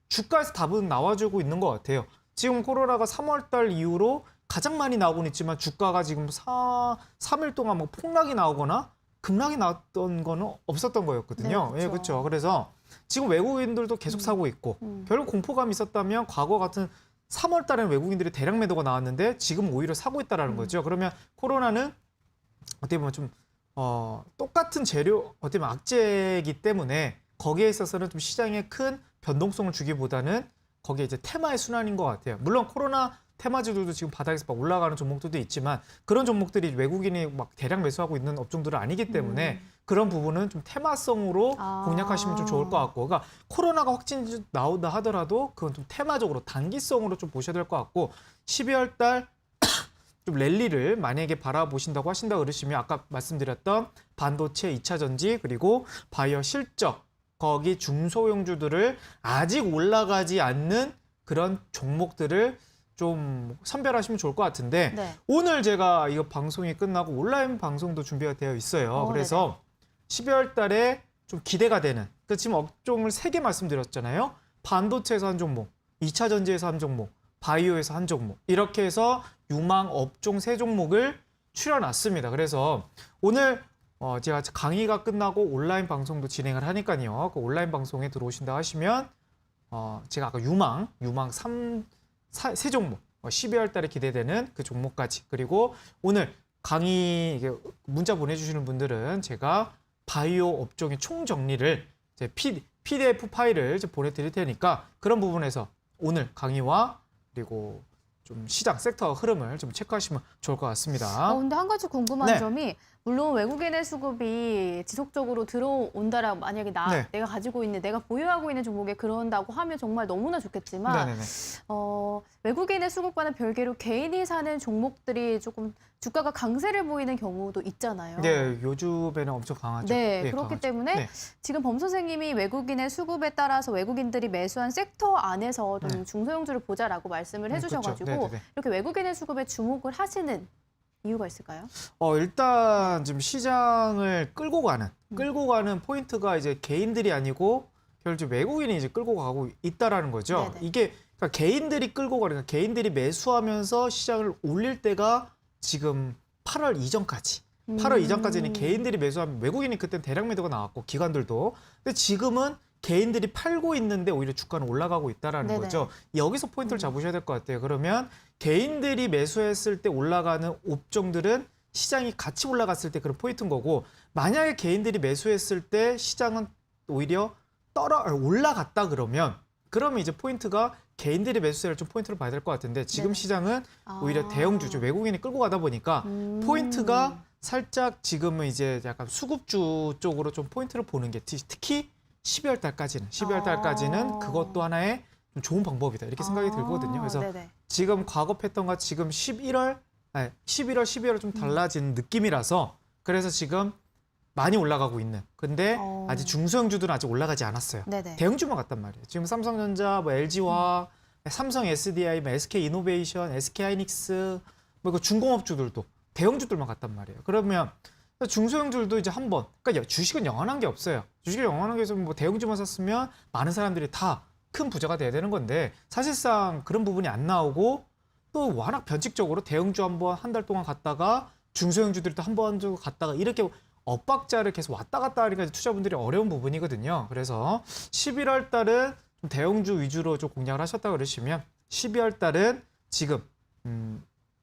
주가에서 답은 나와주고 있는 것 같아요. 지금 코로나가 3월 달 이후로 가장 많이 나오고는 있지만 주가가 지금 3일 동안 뭐 폭락이 나오거나 급락이 나왔던 거는 없었던 거였거든요. 네, 예, 그렇죠. 그렇죠. 그래서 지금 외국인들도 계속 사고 있고 결국 공포감이 있었다면 과거 같은 3월 달에는 외국인들이 대량 매도가 나왔는데 지금 오히려 사고 있다라는 거죠. 그러면 코로나는 어떻게 보면 좀 똑같은 재료 어떻게 보면 악재이기 때문에 거기에 있어서는 좀 시장에 큰 변동성을 주기보다는 거기에 이제 테마의 순환인 것 같아요. 물론 코로나 테마주들도 지금 바닥에서 막 올라가는 종목들도 있지만 그런 종목들이 외국인이 막 대량 매수하고 있는 업종들은 아니기 때문에 그런 부분은 좀 테마성으로 공략하시면 좀 좋을 것 같고, 그러니까 코로나가 확진 나온다 하더라도 그건 좀 테마적으로 단기성으로 좀 보셔야 될 것 같고 12월 달 좀 랠리를 만약에 바라보신다고 하신다 그러시면 아까 말씀드렸던 반도체, 2차 전지 그리고 바이오 실적 거기 중소형주들을 아직 올라가지 않는 그런 종목들을 좀 선별하시면 좋을 것 같은데 네. 오늘 제가 이거 방송이 끝나고 온라인 방송도 준비가 되어 있어요. 그래서 12월 달에 좀 기대가 되는 지금 업종을 3개 말씀드렸잖아요. 반도체에서 한 종목, 2차 전지에서 한 종목, 바이오에서 한 종목 이렇게 해서 유망 업종 3종목을 추려놨습니다. 그래서 오늘 제가 강의가 끝나고 온라인 방송도 진행을 하니까요. 그 온라인 방송에 들어오신다 하시면 제가 아까 유망 3종목 12월 달에 기대되는 그 종목까지 그리고 오늘 강의 이게 문자 보내주시는 분들은 제가 바이오 업종의 총정리를 제 PDF 파일을 이제 보내드릴 테니까 그런 부분에서 오늘 강의와 그리고 좀 시장 섹터 흐름을 좀 체크하시면 좋을 것 같습니다. 근데 한 가지 궁금한 네. 점이 물론 외국인의 수급이 지속적으로 들어온다라고 만약에 네. 내가 가지고 있는 내가 보유하고 있는 종목에 그런다고 하면 정말 너무나 좋겠지만 네네네. 외국인의 수급과는 별개로 개인이 사는 종목들이 조금 주가가 강세를 보이는 경우도 있잖아요. 네, 요즘에는 엄청 강하죠. 네, 예, 그렇기 강하죠. 때문에 네. 지금 범 선생님이 외국인의 수급에 따라서 외국인들이 매수한 sek터 안에서 좀 네. 중소형주를 보자라고 말씀을 해주셔가지고 그렇죠. 네네네. 이렇게 외국인의 수급에 주목을 하시는 이유가 있을까요? 일단 지금 시장을 끌고 가는 포인트가 이제 개인들이 아니고 결국 외국인이 이제 끌고 가고 있다라는 거죠. 네네. 이게 그러니까 개인들이 끌고 가니까 개인들이 매수하면서 시장을 올릴 때가 지금 8월 이전까지. 8월 이전까지는 개인들이 매수하면 외국인이 그때 대량 매도가 나왔고 기관들도. 근데 지금은 개인들이 팔고 있는데 오히려 주가는 올라가고 있다라는 네네. 거죠. 여기서 포인트를 잡으셔야 될 것 같아요. 그러면 개인들이 매수했을 때 올라가는 업종들은 시장이 같이 올라갔을 때 그런 포인트인 거고 만약에 개인들이 매수했을 때 시장은 오히려 올라갔다 그러면 이제 포인트가 개인들이 매수세를 좀 포인트로 봐야 될 것 같은데 지금 네네. 시장은 오히려 대형주죠. 외국인이 끌고 가다 보니까 포인트가 살짝 지금은 이제 약간 수급주 쪽으로 좀 포인트를 보는 게 특히 12월 달까지는 그것도 하나의 좀 좋은 방법이다. 이렇게 생각이 들거든요. 그래서 네네. 지금 과거 패턴과 지금 11월, 12월 좀 달라진 느낌이라서 그래서 지금 많이 올라가고 있는. 근데 아직 중소형주들은 아직 올라가지 않았어요. 네네. 대형주만 갔단 말이에요. 지금 삼성전자, LG화학, 삼성 SDI, SK 이노베이션, SK 하이닉스, 그 중공업주들도 대형주들만 갔단 말이에요. 그러면 중소형주들도 이제 한번, 그러니까 주식은 영원한 게 없어요. 주식이 영원한 게 있으면 뭐 대형주만 샀으면 많은 사람들이 다 큰 부자가 돼야 되는 건데 사실상 그런 부분이 안 나오고 또 워낙 변칙적으로 대형주 한번 한 달 동안 갔다가 중소형주들이 또 한 번 정도 갔다가 이렇게 엇박자를 계속 왔다 갔다 하니까 투자분들이 어려운 부분이거든요. 그래서 11월 달은 좀 대형주 위주로 좀 공략을 하셨다 그러시면 12월 달은 지금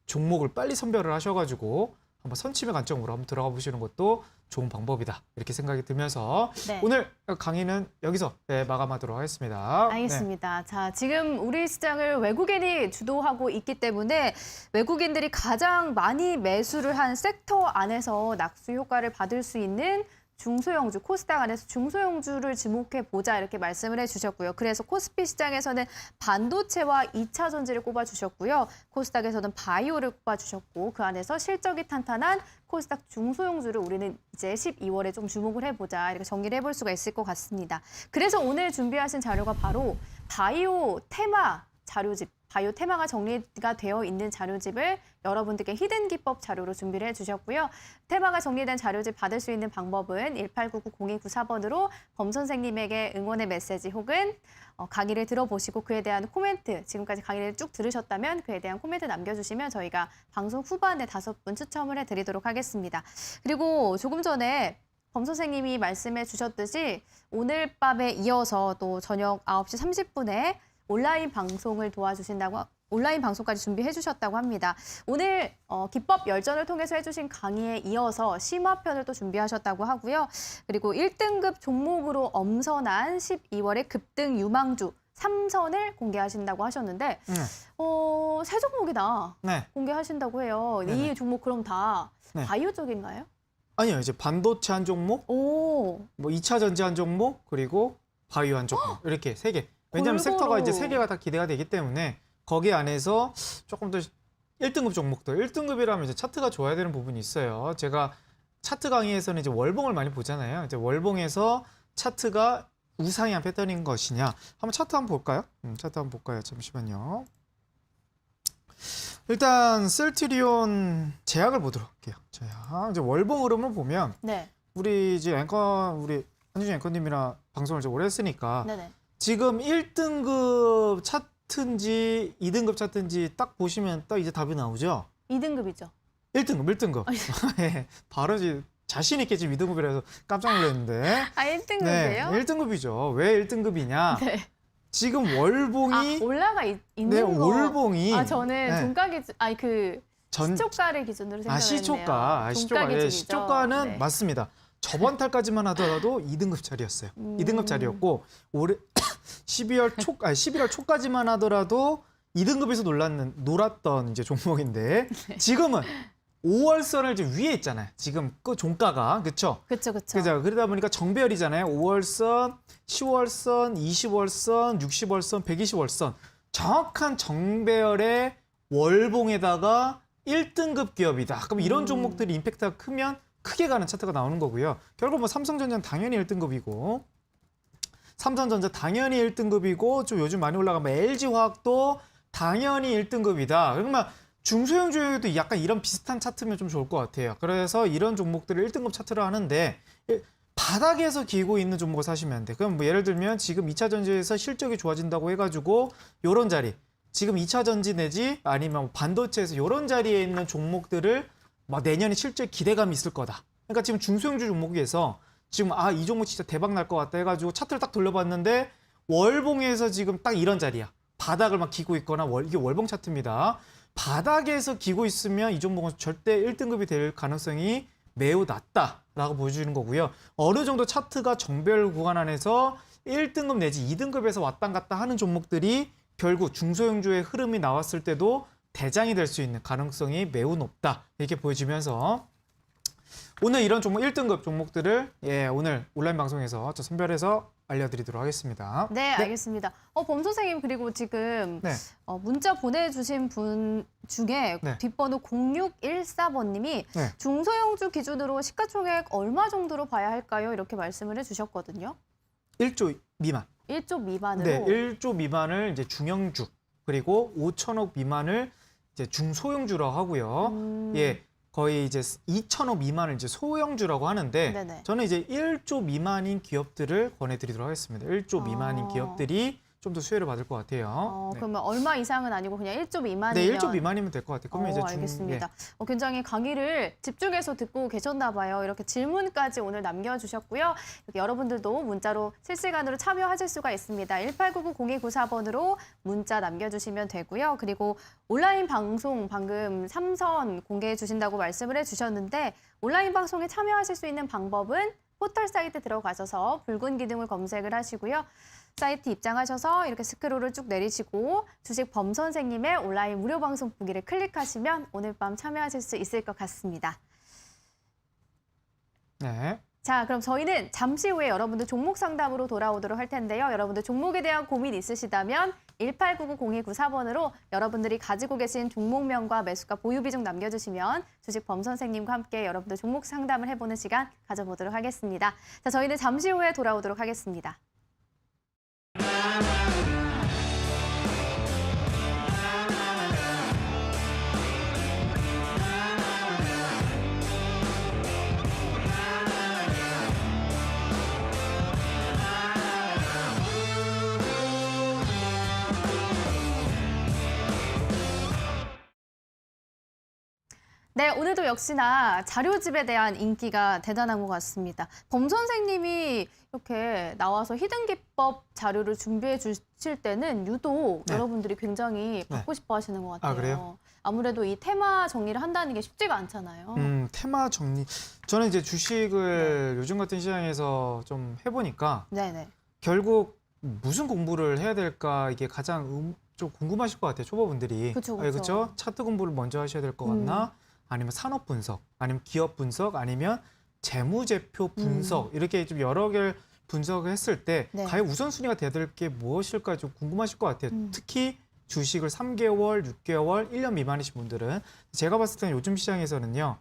종목을 빨리 선별을 하셔가지고 한번 선침의 관점으로 한번 들어가 보시는 것도 좋은 방법이다. 이렇게 생각이 들면서 네. 오늘 강의는 여기서 마감하도록 하겠습니다. 알겠습니다. 자, 지금 우리 시장을 외국인이 주도하고 있기 때문에 외국인들이 가장 많이 매수를 한 섹터 안에서 낙수 효과를 받을 수 있는 중소형주, 코스닥 안에서 중소형주를 지목해 보자 이렇게 말씀을 해주셨고요. 그래서 코스피 시장에서는 반도체와 2차 전지를 꼽아주셨고요. 코스닥에서는 바이오를 꼽아주셨고 그 안에서 실적이 탄탄한 코스닥 중소형주를 우리는 이제 12월에 좀 주목을 해보자 이렇게 정리를 해볼 수가 있을 것 같습니다. 그래서 오늘 준비하신 자료가 바로 바이오 테마 자료집, 바이오 테마가 정리가 되어 있는 자료집을 여러분들께 히든 기법 자료로 준비를 해주셨고요. 테마가 정리된 자료집 받을 수 있는 방법은 1899-0294번으로 범 선생님에게 응원의 메시지 혹은 강의를 들어보시고 그에 대한 코멘트, 지금까지 강의를 쭉 들으셨다면 그에 대한 코멘트 남겨주시면 저희가 방송 후반에 5분 추첨을 해드리도록 하겠습니다. 그리고 조금 전에 범 선생님이 말씀해 주셨듯이 오늘 밤에 이어서 또 저녁 9시 30분에 온라인 방송을 도와주신다고 온라인 방송까지 준비해 주셨다고 합니다. 오늘 기법 열전을 통해서 해주신 강의에 이어서 심화편을 또 준비하셨다고 하고요. 그리고 1등급 종목으로 엄선한 12월의 급등 유망주 3선을 공개하신다고 하셨는데 세 종목이나 네. 공개하신다고 해요. 네네. 이 종목 그럼 다 네. 바이오 쪽인가요? 아니요. 이제 반도체 한 종목, 오, 뭐 2차 전지 한 종목, 그리고 바이오 한 종목. 이렇게 3개. 왜냐하면 골고루. 섹터가 이제 3개가 다 기대가 되기 때문에 거기 안에서 조금 더 1등급 종목들, 1등급이라면 이제 차트가 좋아야 되는 부분이 있어요. 제가 차트 강의에서는 이제 월봉을 많이 보잖아요. 이제 월봉에서 차트가 우상향 패턴인 것이냐. 한번 차트 한번 볼까요? 차트 한번 볼까요? 잠시만요. 일단 셀트리온 제약을 보도록 할게요. 제약. 이제 월봉 흐름을 보면 네, 우리 이제 우리 한준희 앵커님이랑 방송을 이제 오래 했으니까 네네. 지금 1등급 차트인지 2등급 차트인지 딱 보시면 딱 이제 답이 나오죠. 2등급이죠. 1등급, 1등급. 예, 바로 이제 자신 있게 지금 2등급이라서 깜짝 놀랐는데. 아, 1등급이에요? 1등급이죠. 왜 1등급이냐? 네. 지금 월봉이 올라가 있는 네, 거. 월봉이 저는 네. 종가 기준, 시초가를 기준으로 생각을 시초가. 종가 기준이죠. 시초가는 네. 맞습니다. 저번 달까지만 하더라도 2등급짜리였어요. 2등급짜리였고 올해 11월 초까지만 하더라도 2등급에서 놀았던 이제 종목인데 네. 지금은 5월선을 이제 위에 있잖아요. 지금 그 종가가 그렇죠? 그렇죠. 그죠? 그러다 보니까 정배열이잖아요. 5월선, 10월선, 20월선, 60월선, 120월선 정확한 정배열의 월봉에다가 1등급 기업이다. 그럼 이런 종목들이 임팩트가 크면 크게 가는 차트가 나오는 거고요. 결국 뭐 삼성전자는 당연히 1등급이고 삼성전자 당연히 1등급이고 좀 요즘 많이 올라간 뭐 LG화학도 당연히 1등급이다. 그러면 중소형주에도 약간 이런 비슷한 차트면 좀 좋을 것 같아요. 그래서 이런 종목들을 1등급 차트로 하는데 바닥에서 기고 있는 종목을 사시면 안 돼. 그럼 뭐 예를 들면 지금 2차 전지에서 실적이 좋아진다고 해가지고 요런 자리 지금 2차 전지 내지 아니면 반도체에서 요런 자리에 있는 종목들을 막 내년에 실적 기대감이 있을 거다. 그러니까 지금 중소형주 종목에서 지금 이 종목 진짜 대박 날 것 같다 해가지고 차트를 딱 돌려봤는데 월봉에서 지금 딱 이런 자리야. 바닥을 막 기고 있거나 이게 월봉 차트입니다. 바닥에서 기고 있으면 이 종목은 절대 1등급이 될 가능성이 매우 낮다라고 보여주는 거고요. 어느 정도 차트가 정배열 구간 안에서 1등급 내지 2등급에서 왔다 갔다 하는 종목들이 결국 중소형주의 흐름이 나왔을 때도 대장이 될 수 있는 가능성이 매우 높다. 이렇게 보여지면서 오늘 이런 종목 1등급 종목들을 오늘 온라인 방송에서 저 선별해서 알려드리도록 하겠습니다. 네, 알겠습니다. 범 선생님 그리고 지금 네. 문자 보내주신 분 중에 네. 뒷번호 0614번님이 네. 중소형주 기준으로 시가총액 얼마 정도로 봐야 할까요? 이렇게 말씀을 해주셨거든요. 1조 미만. 1조 미만으로. 네, 1조 미만을 이제 중형주 그리고 5천억 미만을 이제 중소형주라고 하고요. 거의 이제 2천억 미만을 이제 소형주라고 하는데 네네. 저는 이제 1조 미만인 기업들을 권해드리도록 하겠습니다. 1조 미만인 기업들이 좀 더 수혜를 받을 것 같아요. 네. 그러면 얼마 이상은 아니고 그냥 1조 미만이면. 네, 1조 미만이면 될 것 같아요. 그러면 이제 알겠습니다. 굉장히 강의를 집중해서 듣고 계셨나 봐요. 이렇게 질문까지 오늘 남겨주셨고요. 이렇게 여러분들도 문자로 실시간으로 참여하실 수가 있습니다. 189900294번으로 문자 남겨주시면 되고요. 그리고 온라인 방송 방금 3선 공개해 주신다고 말씀을 해주셨는데 온라인 방송에 참여하실 수 있는 방법은 포털 사이트 들어가셔서 붉은 기둥을 검색을 하시고요. 사이트 입장하셔서 이렇게 스크롤을 쭉 내리시고 주식 범 선생님의 온라인 무료 방송 보기를 클릭하시면 오늘 밤 참여하실 수 있을 것 같습니다. 네. 자, 그럼 저희는 잠시 후에 여러분들 종목 상담으로 돌아오도록 할 텐데요. 여러분들 종목에 대한 고민 있으시다면 189900294번으로 여러분들이 가지고 계신 종목명과 매수가 보유 비중 남겨주시면 주식 범 선생님과 함께 여러분들 종목 상담을 해보는 시간 가져보도록 하겠습니다. 자, 저희는 잠시 후에 돌아오도록 하겠습니다. 네, 오늘도 역시나 자료집에 대한 인기가 대단한 것 같습니다. 범 선생님이 이렇게 나와서 히든기법 자료를 준비해 주실 때는 유독 여러분들이 굉장히 받고 싶어 하시는 것 같아요. 그래요? 아무래도 이 테마 정리를 한다는 게 쉽지가 않잖아요. 테마 정리. 저는 이제 주식을 요즘 같은 시장에서 좀 해보니까 네네. 결국 무슨 공부를 해야 될까 이게 가장 좀 궁금하실 것 같아요. 초보분들이. 그쵸. 그렇죠? 차트 공부를 먼저 하셔야 될 것 같나? 아니면 산업 분석, 아니면 기업 분석, 아니면 재무제표 분석 이렇게 좀 여러 개를 분석을 했을 때 과연 우선순위가 돼야 될 게 무엇일까 좀 궁금하실 것 같아요. 특히 주식을 3개월, 6개월, 1년 미만이신 분들은 제가 봤을 때는 요즘 시장에서는요.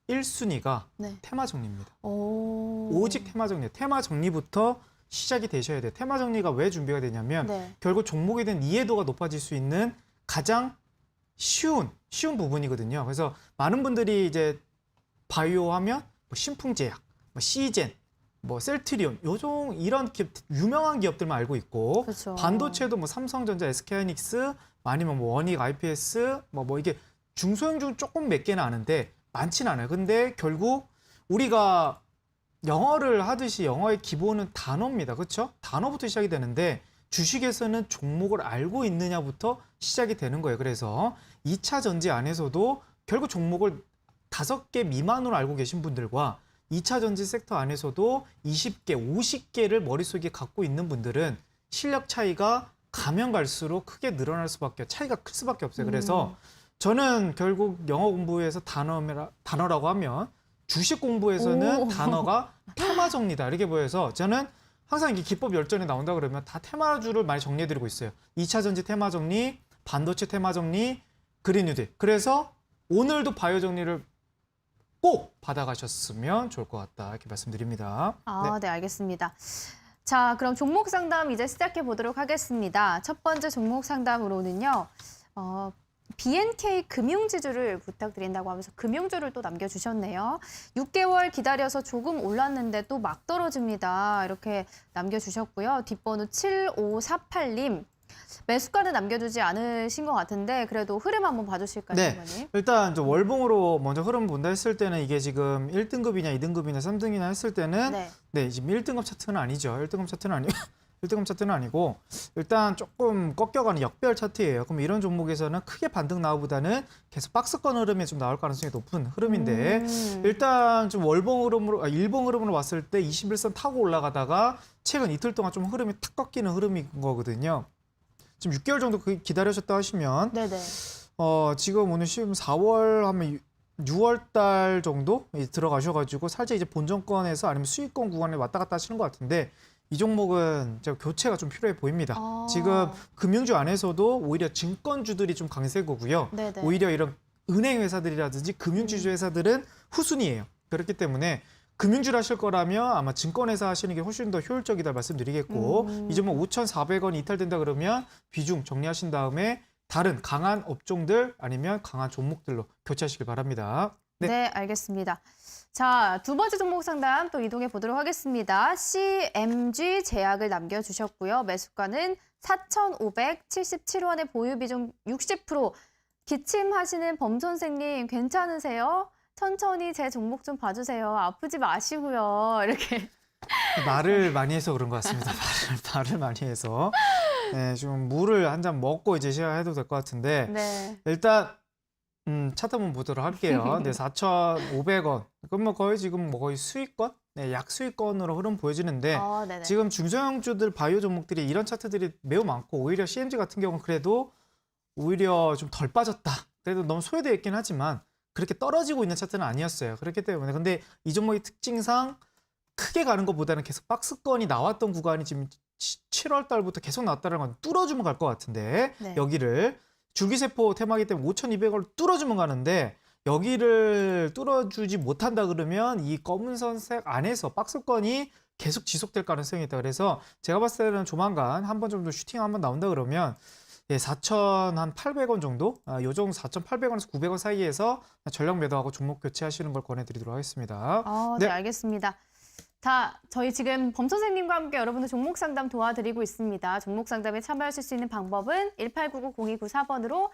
1순위가 테마 정리입니다. 오직 테마 정리. 테마 정리부터 시작이 되셔야 돼요. 테마 정리가 왜 준비가 되냐면 결국 종목에 대한 이해도가 높아질 수 있는 가장 쉬운 부분이거든요. 그래서 많은 분들이 이제 바이오 하면 뭐 신풍제약, 뭐 시젠, 뭐 셀트리온, 요종 이런 기업, 유명한 기업들만 알고 있고 그렇죠. 반도체도 뭐 삼성전자, SK하이닉스 아니면 뭐 원익, IPS 뭐 이게 중소형 중 조금 몇 개는 아는데 많지는 않아요. 근데 결국 우리가 영어를 하듯이 영어의 기본은 단어입니다. 그렇죠? 단어부터 시작이 되는데 주식에서는 종목을 알고 있느냐부터 시작이 되는 거예요. 그래서 2차 전지 안에서도 결국 종목을 5개 미만으로 알고 계신 분들과 2차 전지 섹터 안에서도 20개, 50개를 머릿속에 갖고 있는 분들은 실력 차이가 가면 갈수록 크게 늘어날 수밖에, 차이가 클 수밖에 없어요. 그래서 저는 결국 영어 공부에서 단어라고 하면 주식 공부에서는 오. 단어가 테마 정리다 이렇게 보여서 저는 항상 이게 기법 열전에 나온다 그러면 다 테마주를 많이 정리해드리고 있어요. 2차 전지 테마 정리, 반도체 테마 정리, 그린뉴딜. 그래서 오늘도 바이오 정리를 꼭 받아가셨으면 좋을 것 같다 이렇게 말씀드립니다. 아, 네, 알겠습니다. 자, 그럼 종목 상담 이제 시작해 보도록 하겠습니다. 첫 번째 종목 상담으로는요. BNK 금융지주를 부탁드린다고 하면서 금융주를 또 남겨주셨네요. 6개월 기다려서 조금 올랐는데 또 막 떨어집니다. 이렇게 남겨주셨고요. 뒷번호 7548님. 매수가는 남겨두지 않으신 것 같은데 그래도 흐름 한번 봐주실까요, 네. 선생님? 일단 좀 월봉으로 먼저 흐름 본다 했을 때는 이게 지금 1등급이냐 2등급이냐 3등이냐 했을 때는 네. 지금 1등급 차트는 아니죠. 1등급 차트는 아니고 1등급 차트는 아니고 일단 조금 꺾여가는 역별 차트예요. 그럼 이런 종목에서는 크게 반등 나오보다는 계속 박스권 흐름이 좀 나올 가능성이 높은 흐름인데 일단 좀 월봉 흐름으로 일봉 흐름으로 봤을 때 21선 타고 올라가다가 최근 이틀 동안 좀 흐름이 탁 꺾이는 흐름인 거거든요. 지금 6개월 정도 기다리셨다 하시면 네네. 지금 오늘 지금 4월 하면 6월 달 정도 들어가셔가지고 살짝 이제 본전권에서 아니면 수익권 구간에 왔다 갔다 하시는 것 같은데 이 종목은 교체가 좀 필요해 보입니다. 지금 금융주 안에서도 오히려 증권주들이 좀 강세고요. 네네. 오히려 이런 은행 회사들이라든지 금융주주 회사들은 후순위예요. 그렇기 때문에 금융주를 하실 거라면 아마 증권회사 하시는 게 훨씬 더 효율적이다 말씀드리겠고 이 종목 5,400원 이탈된다 그러면 비중 정리하신 다음에 다른 강한 업종들 아니면 강한 종목들로 교체하시길 바랍니다. 네, 알겠습니다. 자, 두 번째 종목 상담 또 이동해 보도록 하겠습니다. CMG 제약을 남겨주셨고요. 매수가는 4,577원의 보유 비중 60%. 기침하시는 범 선생님 괜찮으세요? 천천히 제 종목 좀 봐주세요. 아프지 마시고요. 이렇게. 말을 많이 해서 그런 것 같습니다. 말을 많이 해서. 네, 좀 물을 한 잔 먹고 이제 시작해도 될 것 같은데 네. 일단 차트 한번 보도록 할게요. 네, 4,500원. 그럼 뭐 거의 지금 뭐 거의 수익권? 네, 약 수익권으로 흐름 보여지는데 네네. 지금 중소형주들 바이오 종목들이 이런 차트들이 매우 많고 오히려 CMG 같은 경우는 그래도 오히려 좀 덜 빠졌다. 그래도 너무 소외되어 있긴 하지만 그렇게 떨어지고 있는 차트는 아니었어요. 그렇기 때문에 근데 이 종목의 특징상 크게 가는 것보다는 계속 박스권이 나왔던 구간이 지금 7월 달부터 계속 나왔다는 건 뚫어주면 갈 것 같은데 네. 여기를 줄기세포 테마기 때문에 5,200원을 뚫어주면 가는데 여기를 뚫어주지 못한다 그러면 이 검은 선색 안에서 박스권이 계속 지속될 가능성이 있다. 그래서 제가 봤을 때는 조만간 한 번 정도 슈팅 한번 나온다 그러면 4,800원 정도? 요 정도 4,800원에서 900원 사이에서 전략 매도하고 종목 교체하시는 걸 권해드리도록 하겠습니다. 네, 알겠습니다. 자, 저희 지금 범 선생님과 함께 여러분들 종목 상담 도와드리고 있습니다. 종목 상담에 참여하실 수 있는 방법은 1899-0294번으로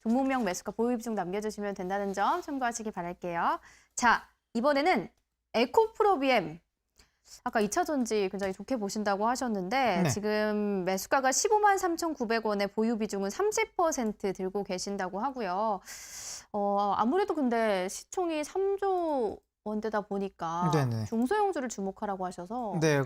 종목명 매수가 보유 비중 남겨주시면 된다는 점 참고하시기 바랄게요. 자, 이번에는 에코프로비엠. 아까 2차 전지 굉장히 좋게 보신다고 하셨는데 네. 지금 매수가가 15만 3,900원에 보유 비중은 30% 들고 계신다고 하고요. 아무래도 근데 시총이 3조 원대다 보니까 네네. 중소형주를 주목하라고 하셔서 네,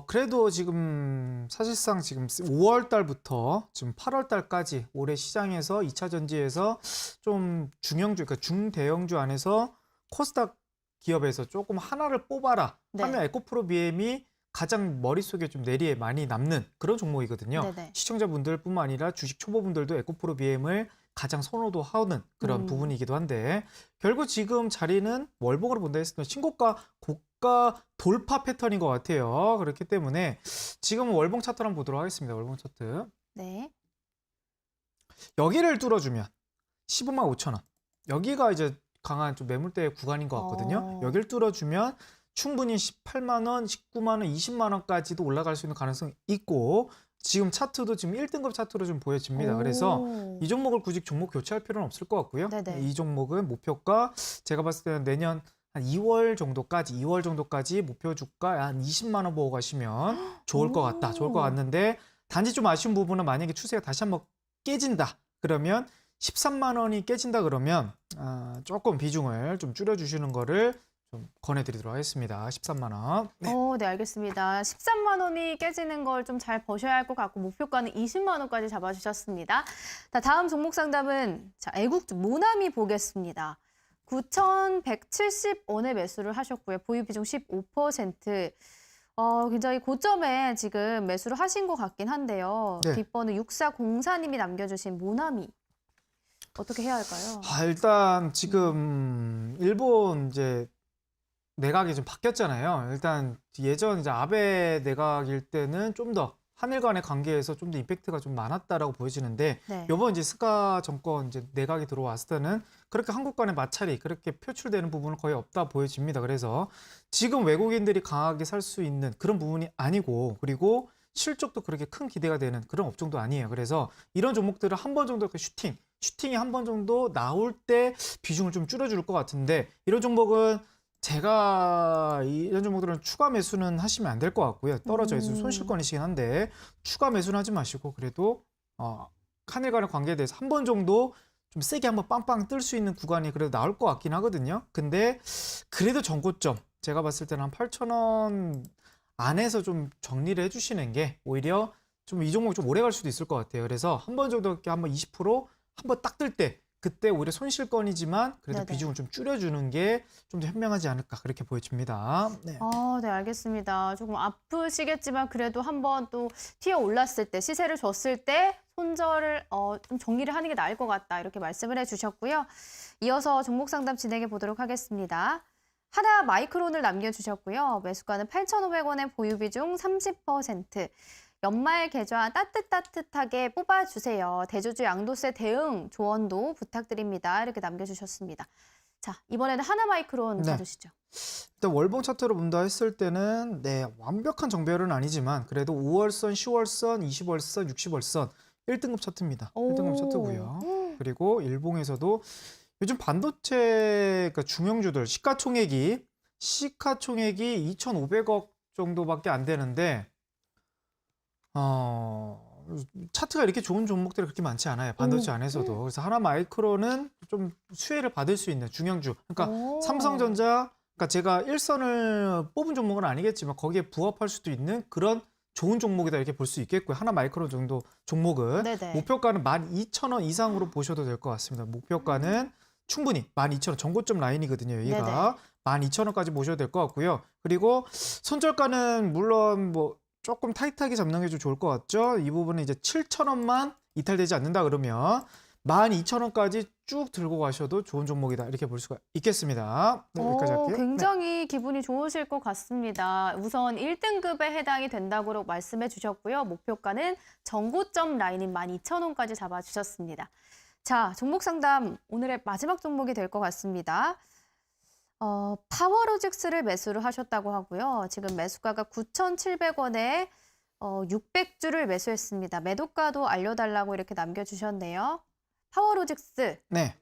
그래도 지금 사실상 지금 5월 달부터 지금 8월 달까지 올해 시장에서 2차 전지에서 좀 중형주, 그러니까 중대형주 안에서 코스닥 기업에서 조금 하나를 뽑아라 하면 에코프로비엠이 가장 머릿속에 좀 내리에 많이 남는 그런 종목이거든요. 네네. 시청자분들뿐만 아니라 주식 초보분들도 에코프로비엠을 가장 선호도하는 그런 부분이기도 한데 결국 지금 자리는 월봉으로 본다 했을 때 신고가 고가 돌파 패턴인 것 같아요. 그렇기 때문에 지금은 월봉 차트 한번 보도록 하겠습니다. 월봉 차트. 네. 여기를 뚫어주면 15만 5천 원. 여기가 이제 강한 좀 매물대 구간인 것 같거든요. 여기를 뚫어주면 충분히 18만 원, 19만 원, 20만 원까지도 올라갈 수 있는 가능성이 있고 지금 차트도 지금 1등급 차트로 좀 보여집니다. 그래서 이 종목을 굳이 종목 교체할 필요는 없을 것 같고요. 네네. 이 종목은 목표가 제가 봤을 때는 내년 한 2월 정도까지 목표 주가 한 20만 원 보고 가시면 좋을 것 같다. 좋을 것 같는데 단지 좀 아쉬운 부분은 만약에 추세가 다시 한번 깨진다. 그러면 13만 원이 깨진다 그러면 조금 비중을 좀 줄여주시는 거를 좀 권해드리도록 하겠습니다. 13만 원. 네. 네, 알겠습니다. 13만 원이 깨지는 걸 좀 잘 보셔야 할 것 같고 목표가는 20만 원까지 잡아주셨습니다. 자, 다음 종목 상담은 애국주 모나미 보겠습니다. 9,170원에 매수를 하셨고요. 보유 비중 15%. 굉장히 고점에 지금 매수를 하신 것 같긴 한데요. 네. 뒷번호 6404님이 남겨주신 모나미. 어떻게 해야 할까요? 일단 지금 일본 이제 내각이 좀 바뀌었잖아요. 일단 예전 이제 아베 내각일 때는 좀 더 한일 간의 관계에서 좀 더 임팩트가 좀 많았다라고 보여지는데 네. 이번 이제 스가 정권 이제 내각이 들어왔을 때는 그렇게 한국 간의 마찰이 그렇게 표출되는 부분은 거의 없다 보여집니다. 그래서 지금 외국인들이 강하게 살 수 있는 그런 부분이 아니고 그리고 실적도 그렇게 큰 기대가 되는 그런 업종도 아니에요. 그래서 이런 종목들을 한 번 정도 슈팅이 한 번 정도 나올 때 비중을 좀 줄여줄 것 같은데 이런 종목은 제가 이런 종목들은 추가 매수는 하시면 안 될 것 같고요. 떨어져 있으면 손실권이시긴 한데 추가 매수는 하지 마시고 그래도 한일 간의 관계에 대해서 한 번 정도 좀 세게 한번 빵빵 뜰 수 있는 구간이 그래도 나올 것 같긴 하거든요. 근데 그래도 전고점 제가 봤을 때는 한 8,000원 안에서 좀 정리를 해주시는 게 오히려 좀 이 종목 좀 오래 갈 수도 있을 것 같아요. 그래서 한 번 정도 이렇게 한번 20% 한번 딱 뜰 때 그때 오히려 손실권이지만 그래도 네네. 비중을 좀 줄여주는 게 좀 더 현명하지 않을까 그렇게 보여집니다. 네. 네, 알겠습니다. 조금 아프시겠지만 그래도 한번 또 튀어 올랐을 때 시세를 줬을 때 손절을 좀 정리를 하는 게 나을 것 같다 이렇게 말씀을 해주셨고요. 이어서 종목 상담 진행해 보도록 하겠습니다. 하나 마이크론을 남겨주셨고요. 매수가는 8,500원에 보유 비중 30%. 연말 계좌 따뜻하게 뽑아주세요. 대주주 양도세 대응 조언도 부탁드립니다. 이렇게 남겨주셨습니다. 자, 이번에는 하나 마이크론 네. 봐주시죠. 일단 월봉 차트로 본다 했을 때는 완벽한 정배열은 아니지만 그래도 5월선, 10월선, 20월선, 60월선 1등급 차트입니다. 1등급 차트고요. 그리고 일봉에서도 요즘 반도체 그러니까 중형주들 시가총액이 2,500억 정도밖에 안 되는데 차트가 이렇게 좋은 종목들이 그렇게 많지 않아요. 반도체 안에서도. 그래서 하나 마이크로는 좀 수혜를 받을 수 있는 중형주. 그러니까 삼성전자, 그러니까 제가 일선을 뽑은 종목은 아니겠지만 거기에 부합할 수도 있는 그런 좋은 종목이다 이렇게 볼 수 있겠고요. 하나 마이크로 정도 종목은 네네. 목표가는 12,000원 이상으로 보셔도 될 것 같습니다. 목표가는 충분히 12,000원 정고점 라인이거든요. 여기가 12,000원까지 보셔도 될 것 같고요. 그리고 손절가는 물론 뭐 조금 타이트하게 잡는 게 좀 좋을 것 같죠. 이 부분은 이제 7,000원만 이탈되지 않는다 그러면 12,000원까지 쭉 들고 가셔도 좋은 종목이다 이렇게 볼 수가 있겠습니다. 네, 여기까지 할게요. 굉장히 기분이 좋으실 것 같습니다. 우선 1등급에 해당이 된다고 말씀해 주셨고요. 목표가는 정고점 라인인 12,000원까지 잡아주셨습니다. 자, 종목 상담 오늘의 마지막 종목이 될 것 같습니다. 파워로직스를 매수를 하셨다고 하고요. 지금 매수가가 9,700원에 600주를 매수했습니다. 매도가도 알려달라고 이렇게 남겨주셨네요. 파워로직스. 네.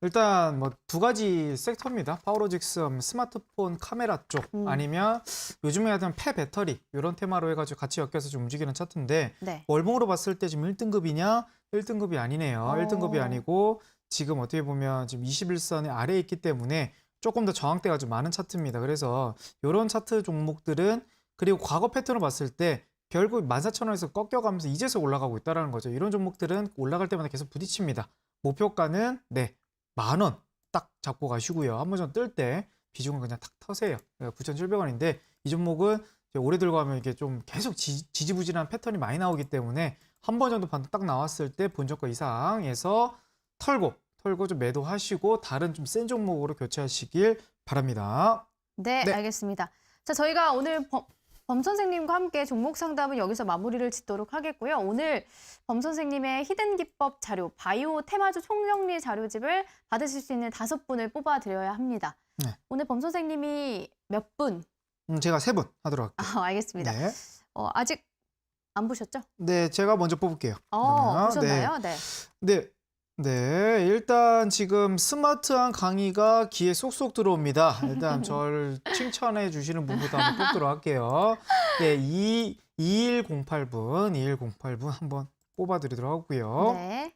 일단 뭐 두 가지 섹터입니다. 파워로직스 스마트폰 카메라 쪽 아니면 요즘에 하던 폐배터리 이런 테마로 해가지고 같이 엮여서 좀 움직이는 차트인데 네. 월봉으로 봤을 때 지금 1등급이냐? 1등급이 아니네요. 1등급이 아니고 지금 어떻게 보면 지금 21선의 아래에 있기 때문에 조금 더 저항대가 좀 많은 차트입니다. 그래서 이런 차트 종목들은 그리고 과거 패턴을 봤을 때 결국 14,000원에서 꺾여가면서 이제서 올라가고 있다는 거죠. 이런 종목들은 올라갈 때마다 계속 부딪힙니다. 목표가는 10,000원 딱 잡고 가시고요. 한 번 정도 뜰 때 비중은 그냥 탁 터세요. 9,700원인데 이 종목은 오래 들고 가면 이게 좀 계속 지지부진한 패턴이 많이 나오기 때문에 한 번 정도 반등 딱 나왔을 때 본저가 이상에서 털고 좀 매도하시고 다른 좀 센 종목으로 교체하시길 바랍니다. 네, 네. 알겠습니다. 자, 저희가 오늘 범 선생님과 함께 종목 상담은 여기서 마무리를 짓도록 하겠고요. 오늘 범 선생님의 히든 기법 자료, 바이오 테마주 총정리 자료집을 받으실 수 있는 5분을 뽑아드려야 합니다. 네. 오늘 범 선생님이 몇 분? 제가 3분 하도록 할게요. 알겠습니다. 네. 아직 안 보셨죠? 네, 제가 먼저 뽑을게요. 그러면. 보셨나요? 네. 네. 네, 일단 지금 스마트한 강의가 귀에 쏙쏙 들어옵니다. 일단 저를 칭찬해 주시는 분부터 한번 뽑도록 할게요. 네, 2108분 한번 뽑아드리도록 하고요. 네.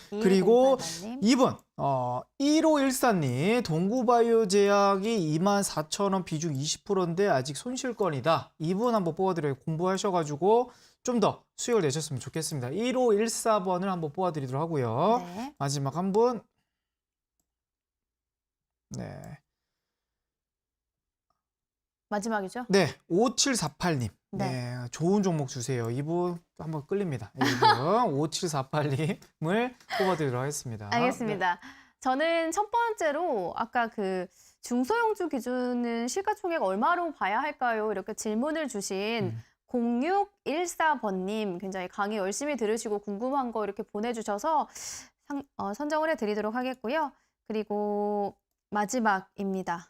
그리고 2108님. 2번 1514님 동구바이오 제약이 24,000원 비중 20%인데 아직 손실권이다. 이분 한번 뽑아드려요. 공부하셔가지고 좀 더 수익을 내셨으면 좋겠습니다. 1514번을 한번 뽑아드리도록 하고요. 네. 마지막 한 분. 네. 마지막이죠? 네, 5748님. 네. 네, 좋은 종목 주세요. 이분 한번 끌립니다. 이분 5748님을 뽑아드리도록 하겠습니다. 알겠습니다. 저는 첫 번째로 아까 그 중소형주 기준은 시가총액 얼마로 봐야 할까요? 이렇게 질문을 주신 0614번님 굉장히 강의 열심히 들으시고 궁금한 거 이렇게 보내주셔서 선정을 해드리도록 하겠고요. 그리고 마지막입니다.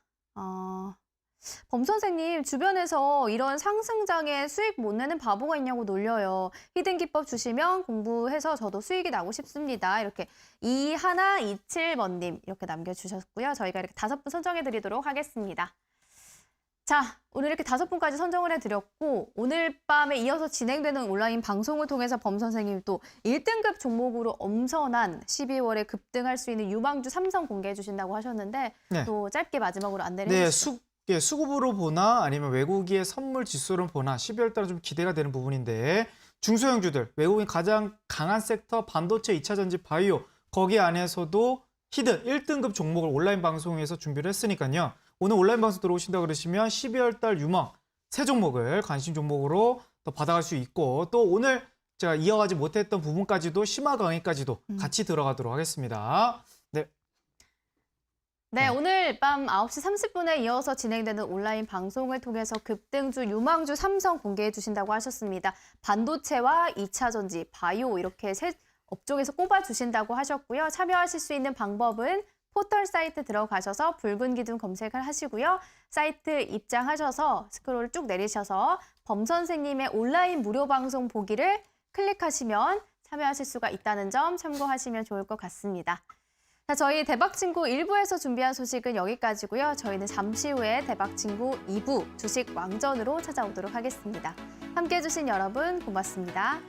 범 선생님 주변에서 이런 상승장에 수익 못 내는 바보가 있냐고 놀려요. 히든 기법 주시면 공부해서 저도 수익이 나고 싶습니다. 이렇게 2127번님 이렇게 남겨주셨고요. 저희가 이렇게 5분 선정해 드리도록 하겠습니다. 자, 오늘 이렇게 5분까지 선정을 해드렸고 오늘 밤에 이어서 진행되는 온라인 방송을 통해서 범 선생님이 또 1등급 종목으로 엄선한 12월에 급등할 수 있는 유망주 삼성 공개해 주신다고 하셨는데 네. 또 짧게 마지막으로 안내를 네, 해주시죠. 수급으로 보나 아니면 외국인의 선물 지수로 보나 12월 달에 좀 기대가 되는 부분인데 중소형주들, 외국인 가장 강한 섹터 반도체, 2차 전지, 바이오 거기 안에서도 히든 1등급 종목을 온라인 방송에서 준비를 했으니까요. 오늘 온라인 방송 들어오신다 그러시면 12월 달 유망 새 종목을 관심 종목으로 더 받아갈 수 있고 또 오늘 제가 이어가지 못했던 부분까지도 심화 강의까지도 같이 들어가도록 하겠습니다. 네. 네, 오늘 밤 9시 30분에 이어서 진행되는 온라인 방송을 통해서 급등주, 유망주 삼성 공개해 주신다고 하셨습니다. 반도체와 2차 전지, 바이오 이렇게 세 업종에서 꼽아 주신다고 하셨고요. 참여하실 수 있는 방법은 포털 사이트 들어가셔서 붉은 기둥 검색을 하시고요. 사이트 입장하셔서 스크롤 쭉 내리셔서 범 선생님의 온라인 무료 방송 보기를 클릭하시면 참여하실 수가 있다는 점 참고하시면 좋을 것 같습니다. 자, 저희 대박친구 1부에서 준비한 소식은 여기까지고요. 저희는 잠시 후에 대박친구 2부 주식 왕전으로 찾아오도록 하겠습니다. 함께해 주신 여러분 고맙습니다.